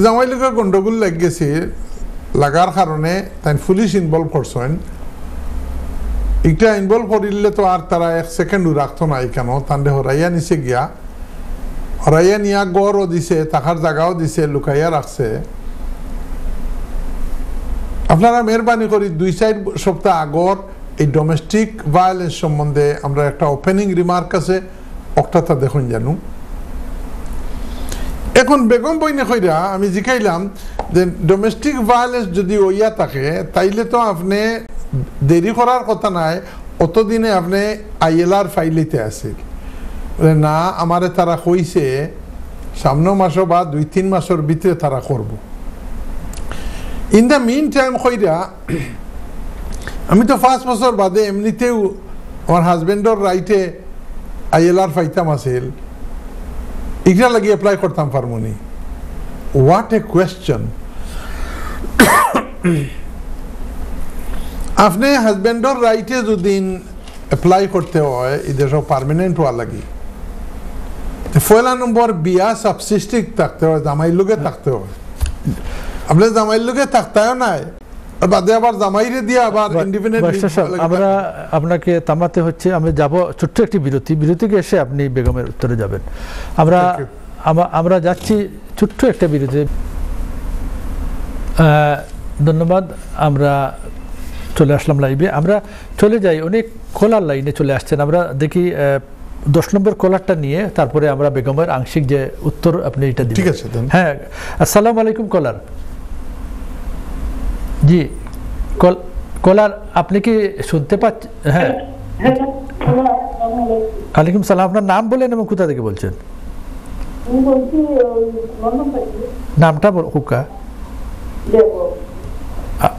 জামাই লোকের গন্ডগোল লেগে গেছে, লাগার কারণে তাই পুলিশ ইনভলভ করছেন। এটা ইনভলভ করিলে তো আর তারা 1 সেকেন্ডও রাখতো না, কেন তান্ডে হরাইয়া নিচে গিয়া, হরাইয়া নিয়া গড়ও দিছে, থাকার জায়গাও দিছে, লুকাইয়া রাখছে। আপনারা মেহরবানি করি 2-4 সপ্তাহ আগর এই ডোমেস্টিক ভায়োলেন্স সম্বন্ধে আমরা একটা ওপেনিং রিমার্ক আছে, অক্টাটা দেখুন জানু। এখন বেগম বইনে কইরা আমি জিকাইলাম যে ডোমেস্টিক ভায়োলেন্স যদি ওইয়া থাকে, তাইলে তো আপনি দেরি করার কথা নাই, অতদিনে আপনি ILR ফাইলিতে আছে না। আমারে তারা কইছে সামনে মাসও বা 2-3 মাসের ভিতরে তারা করব। ইন দ্য মিন টাইম কইরা আমি তো 5 বছর বাদে এমনিতেও আমার হাজবেন্ডর রাইটে ILR ফাইতাম আছিল, এগুলা লাগি অ্যাপ্লাই করতাম পারমনি। What a question! আপনি হাজবেন্ডর রাইটে যদি অ্যাপ্লাই করতে হয় এই দেশে পার্মানেন্ট হওয়া লাগে, পয়লা নম্বর বিয়া সাবসিস্টিক থাকতে হয়, জামাই লোকে থাকতে হয়। আপনি জামাইয়ের লোকে থাকতেও নাই আর বাদে আবার জামাইরে দিয়ে আবার ইন্ডিপেন্ডেন্ট আমরা আপনাকে থামাতে হচ্ছে, আমি যাব ছোট্ট একটি বিরতিকে এসে আপনি বেগমের উত্তরে যাবেন। আমরা যাচ্ছি ছোট্ট একটা বিরতি। ধন্যবাদ। আমরা চলে আসলাম লাইভে। আমরা চলে যাই, অনেক কলার লাইনে চলে আসছেন। আমরা দেখি 10 নম্বর কলারটা নিয়ে তারপরে আমরা বেগমের আংশিক যে উত্তর আপনি এটা দিবেন। ঠিক আছে। হ্যাঁ, আসসালামু আলাইকুম কলার। জি কলার, আপনি কি শুনতে পাচ্ছেন? হ্যাঁ, ওয়ালাইকুম সালাম। আপনার নাম বলেন এবং কোথা থেকে বলছেন? নামটা হুকা?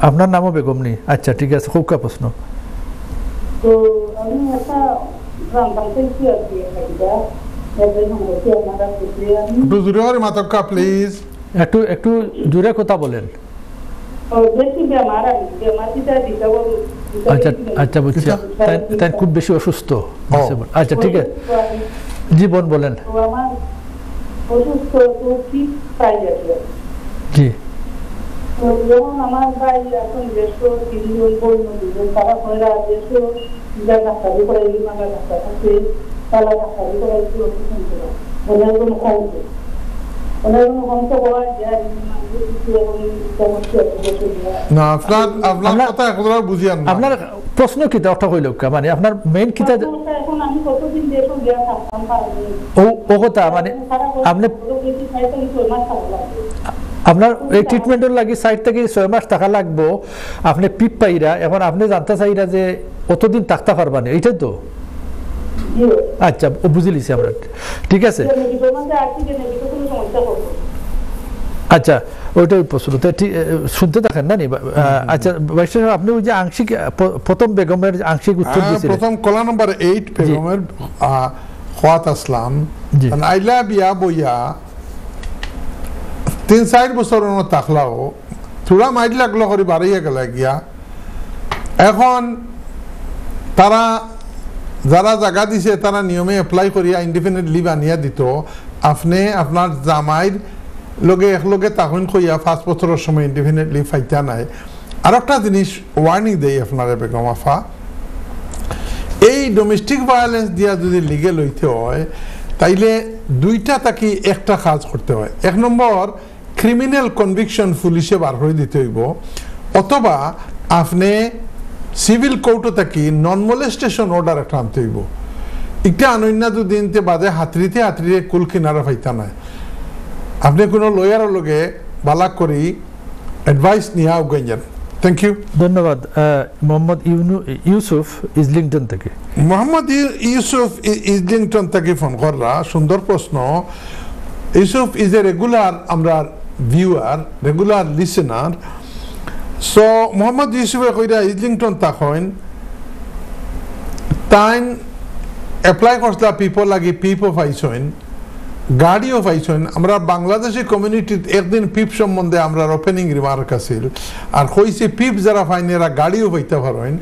আপনার নামও বেগম নি? আচ্ছা, ঠিক আছে। হুকা প্রশ্ন। একটু জোরে কথা বলেন। আচ্ছা আচ্ছা, বুঝছি। তাই খুব বেশি অসুস্থ? আচ্ছা, ঠিক আছে। জীবন বলেন। জি, যেমন আমার ভাই এখন দেশ 3 জন তারা দেশ ডাক্তারি করে ডাক্তার আছে, তারা ডাক্তারি করে ওনার কোনো কমছে আপনার প্রশ্ন কি হইল? মানে আপনার মেইন কি ও কথা? মানে আপনি আপনার এই ট্রিটমেন্টের লাগি 60 থেকে 6 মাস টাকা লাগবো, আপনি পিপ পাইরা। এখন আপনি জানতে চাইরা যে অতদিন থাকতে পারবা না, এইটাই তো? আচ্ছা, বুঝে লিছি আমরা। ঠিক আছে, আচ্ছা, ওইটাই প্রশ্ন। শুনতে থাকেন না? আচ্ছা ভাইস, আপনি ওই যে আংশিক প্রথম বেগমের আংশিক উত্তর দিয়েছিলেন, প্রথম কলা নম্বর 8 বেগমের খোয়াত আসলাম আইলা বিয়া বইয়া 3-4 বছর থাকলাও থোড়া মাইট লাগলো করে বাড়াইয়া গেল গিয়া। এখন তারা যারা জায়গা দিছে তারা নিয়মে এপ্লাই করিয়া ইনডিপেন্ডেন্ট লিভ আনিয়া দিত। আপনি আপনার জামাইর লগে একলগে তখন কইয়া 5 বছরের সময় ইনডিপেন্ডেন্ট লিভ পাইতা নাই। আর একটা জিনিস ওয়ার্নিং দেই আপনারা বেগম আফা, এই ডোমেস্টিক ভায়োলেন্স দিয়া যদি লিগেল হইতে হয় তাইলে দুইটা তাকে একটা কাজ করতে হয়। 1 নম্বর, ক্রিমিনাল কনভিকশন পুলিশে বার করে দিতে হইব, অথবা আপনি সিভিল কোর্টও থাকি নন মোলেস্টেশন অর্ডার একটা আনতে হইব। একটা আনন্যা দুদিনতে বাদে হাতড়িতে কুল কিনারা পাইতা নাই। আপনি কোনো লয়ারের লগে বালাক করি অ্যাডভাইস নিয়ে আগাইন। Thank you. ধন্যবাদ। মোহাম্মদ ইউসুফ ইজলিংটন থেকে। মোহাম্মদ ইউসুফ ইজলিংটন থেকে ফোন কররা, সুন্দর প্রশ্ন। ইউসুফ ইজ এ রেগুলার আমরা viewer, regular listener. So Mohammad ইউসুফে কইরা ইজলিংটন তখন তাইন এপ্লাই করছিলা পিপল লাগি পিপও পাইছেন, গাড়িও পাইছেন। আমরা বাংলাদেশি কমিউনিটির একদিন পিপ সম্বন্ধে আমরা ওপেনিং রিমার্ক আছিল, আর কইছে পিপ যারা পাইন এরা গাড়িও পাইতে পারেন।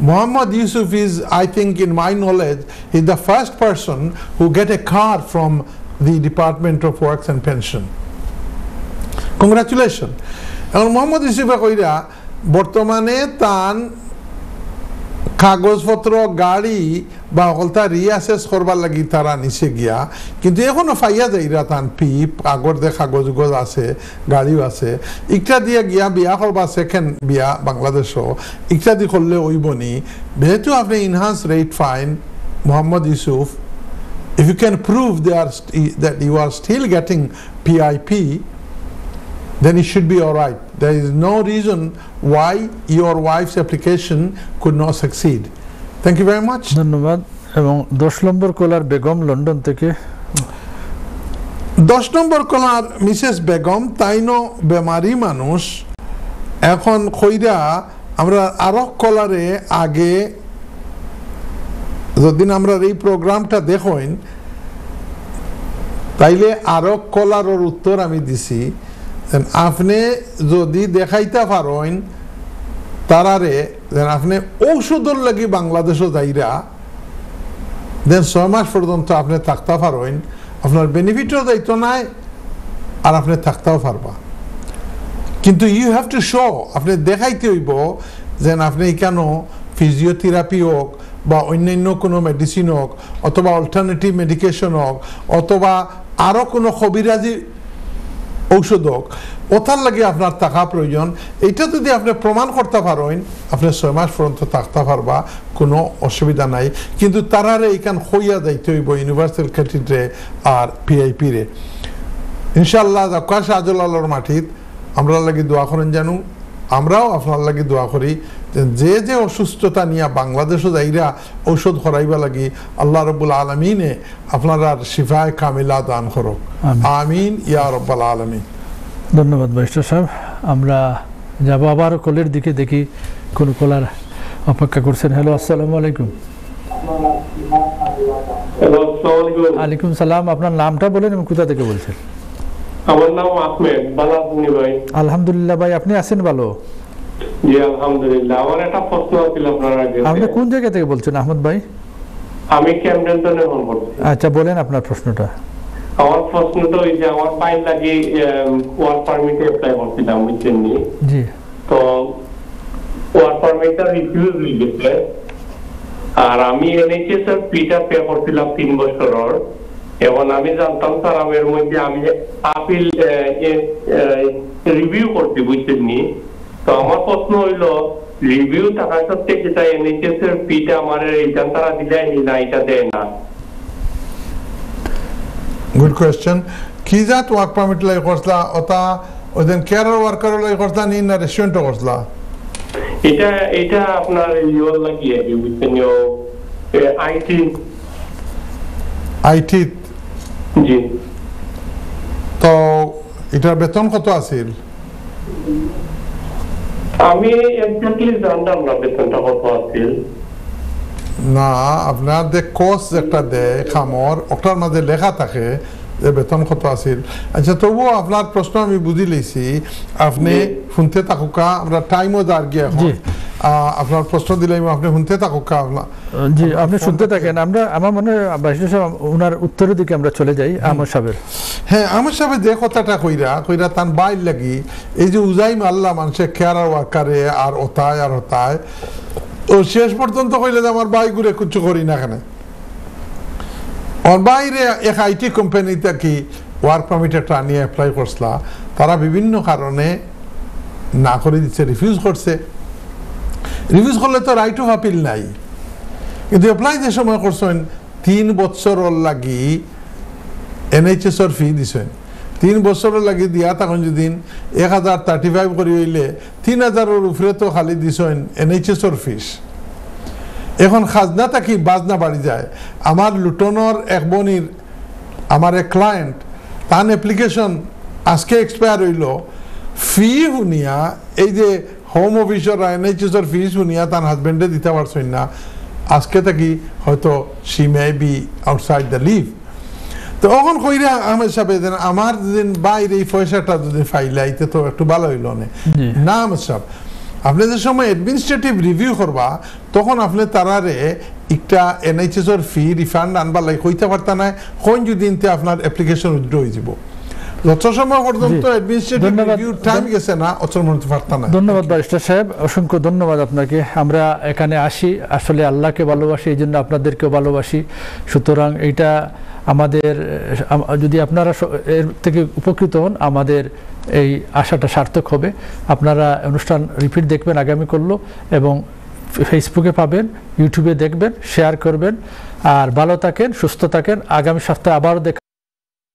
Mohammad Yusuf is, I think in my knowledge, is the first person who gate A car from the department of works and pension. Congratulation. এখন মোহাম্মদ ইউসুফে কইরা বর্তমানে তান কাগজপত্র গাড়ি বা হলতা রিয়াসেস করবার লাগি তারা নিচে গিয়া, কিন্তু এখনো ফাইয়া যাইরা তান পিপ আগর দে কাগজ আছে, গাড়িও আছে। ইটা দিয়ে গিয়া বিয়া করবা, সেকেন্ড বিয়া বাংলাদেশও ইটা দিয়ে করলে ওইবনি। যেহেতু আপনি enhance rate fine Mohammad Yusuf, if you can prove that you are still getting PIP, then it should be all right. There is no reason why your wife's application could not succeed. Thank you very much. ধন্যবাদ। এবং 10 নম্বর কলার Begum London থেকে। 10 নম্বর কলার Mrs Begum, তাইনো বেমারি মানুষ। এখন কইরা আমরা আরো কলারে আগে যদিন আমরা এই প্রোগ্রামটা দেখেন তাইলে আরো কলারের উত্তর আমি দিছি। আপনি যদি দেখাইতে পারেন তারারে আপনি ঔষধের লাগি বাংলাদেশও যাইরা দেন 6 মাস পর্যন্ত আপনি থাকতে পারেন, আপনার বেনিফিটও যাইতো নাই আর আপনি থাকতেও পারবা। কিন্তু ইউ হ্যাভ টু শো, আপনি দেখাইতে হইব যে আপনি কেন ফিজিওথেরাপি হোক বা অন্যান্য কোনো মেডিসিন হোক অথবা অল্টারনেটিভ মেডিকেশন হোক অথবা আরও কোনো কবিরাজি ঔষধ হোক, ওটার লাগে আপনার টাকা প্রয়োজন। এইটা যদি আপনি প্রমাণ করতে পারেন আপনি 6 মাস পর্যন্ত থাকতে পারবা, কোনো অসুবিধা নাই। কিন্তু তারারে এইখান হইয়া যাইতে হইব ইউনিভার্সাল ক্যাটেড্রে আর পিআইপি রে। ইনশাআল্লাহ জাকাশ আজলালর মাটিত আমরা লাগি দোয়া করেন জানু, আমরাও আপনার লাগি দোয়া করি যে যে অসুস্থতা নিয়ে বাংলাদেশও যাইরা ঔষধ করাইবা লাগি আল্লাহ রব্বুল আলমিনে আপনারা শিফায় কামিলা দান করুক, আমিন ইয়া রব্বাল আলমিন। ধন্যবাদ ব্যারিস্টার সাহেব। আমরা যাব আবার কলের দিকে, দেখি কোন কলার অপেক্ষা করছেন। হ্যালো, আসসালামু আলাইকুম। আলাইকুম সালাম। আপনার নামটা বলেন এবং কোথা থেকে বলছেন? আমার নাম আহমেদ। ভালো আছেন ভাই? আলহামদুলিল্লাহ ভাই, আপনি আছেন ভালো? জি আলহামদুলিল্লাহ। আমার একটা প্রশ্ন ছিল আপনার আগে। আপনি কোন জায়গা থেকে বলছেন আহমেদ ভাই? আমি ক্যাম্পডেনটনে ফোন করছি। আচ্ছা বলেন আপনার প্রশ্নটা। আমার প্রশ্নটা ওই যে আমার ফাইল লাগি ওয়ার্ক পারমিটে অ্যাপ্লাই করছিলাম বুঝছেন নি? জি। তো ওয়ার্ক পারমিটটা রিফিউজ হয়ে গেছে আর আমি এনএইচএস এর ফিটা পে করছিলাম 3 বছরের। এখন আমি জানতাম স্যার আমি এর মধ্যে আমি আপিল রিভিউ করতে বুঝছেন নি? তো আমার প্রশ্ন হইল রিভিউ থাকা সত্ত্বে যেটা এনএইচএস এর ফিটা আমার রিটার্ন তারা দিলে না, এটা দেয় না। Good question. কি জাত ওয়ার্ক পারমিট লাই করছলা? ওটা ওদেন কেয়ার ওয়ার্কার লাই করছলা নি না রেস্টুরেন্টে করছলা? এটা আপনার ইওর লাগিয়ে বুঝছেন নি, আইটি। জি। তো এটার বেতন কত আছিল? আমি এক্স্যাক্টলি জানতাম না বেতনটা কত আছিল। না, আপনার যে কোর্স একটা দেয় খামর ওটার মাঝে লেখা থাকে যে বেতন কত আছিল। আচ্ছা তবুও আপনার প্রশ্ন আমি বুঝি লইছি, আপনি শুনতে থাকুকা, আমরা টাইমও যার গিয়ে এখন আপনার প্রশ্ন দিলাম, আপনি শুনতে থাকুকা। জি আপনি শুনতে থাকেন। আমরা আমার মনে হয় ওনার উত্তরের দিকে আমরা চলে যাই। আহমদ সাহেবের, হ্যাঁ আমার সাহেব যে কথাটা কইরা তার বাইর লাগি এই যে উজাই মাল্লা মানুষের কেয়ার ওয়ার্কারে আর ওতায় আর ওতায় ও শেষ পর্যন্ত কইলে যে আমার ভাই ঘুরে কিছু করি না কেন। ওর বাইরে এক আইটি কোম্পানিতে কি ওয়ার্ক পারমিট একটা নিয়ে অ্যাপ্লাই করছিলা, তারা বিভিন্ন কারণে না করে দিচ্ছে, রিফিউজ করছে। রিফিউজ করলে তো রাইট অফ আপিল নাই, কিন্তু অ্যাপ্লাই যে সময় করছেন 3 বছর লাগি এনএইচএস এর ফি দিছেন, 3 বছরের লাগি দিয়া তখন যদি 1035 করে হইলে 3000-এর উপরে তো খালি দিছেন এনএইচএস এর ফিস। এখন খাজনা থাকি বাজনা বাড়ি যায়। আমার লুটনের এক বনির আমার এক ক্লায়েন্ট তার অ্যাপ্লিকেশন আজকে এক্সপায়ার হইল, ফি শুনিয়া এই যে হোম অফিসর এনএইচএস এর ফিস শুনিয়া তার হাজবেন্ডে দিতে পারছেন না। আজকে থাকি হয়তো she may be outside the leave. তো তখন কইরা আহমেদ সাহেব আমার যেদিন বাইরে এই পয়সাটা যদি ফাইলাইতে তো একটু ভালো হইল না। আহমেদ সাহেব আপনি যে সময় অ্যাডমিনিস্ট্রেটিভ রিভিউ করবা তখন আপনি তারারে একটা এনএইচএস এর ফি রিফান্ড আনবার লাগে কইতে পারতা না, কোন যদি আপনার অ্যাপ্লিকেশন উইথড্র হয়ে যাব। যত সময় পর্যন্ত অ্যাডমিনিস্ট্রেটিভ রিভিউ টাইম গেছে না অত মনে পারতা না। ধন্যবাদ ব্যারিস্টার সাহেব, অসংখ্য ধন্যবাদ আপনাকে। আমরা এখানে আসি আসলে আল্লাহকে ভালোবাসি, এই জন্য আপনাদেরকেও ভালোবাসি। সুতরাং এইটা আমাদের, যদি আপনারা এর থেকে উপকৃত হন আমাদের এই আশাটা সার্থক হবে। আপনারা অনুষ্ঠান রিপিট দেখবেন আগামী করলো এবং ফেসবুকে পাবেন, ইউটিউবে দেখবেন, শেয়ার করবেন। আর ভালো থাকেন, সুস্থ থাকেন। আগামী সপ্তাহে আবারও দেখা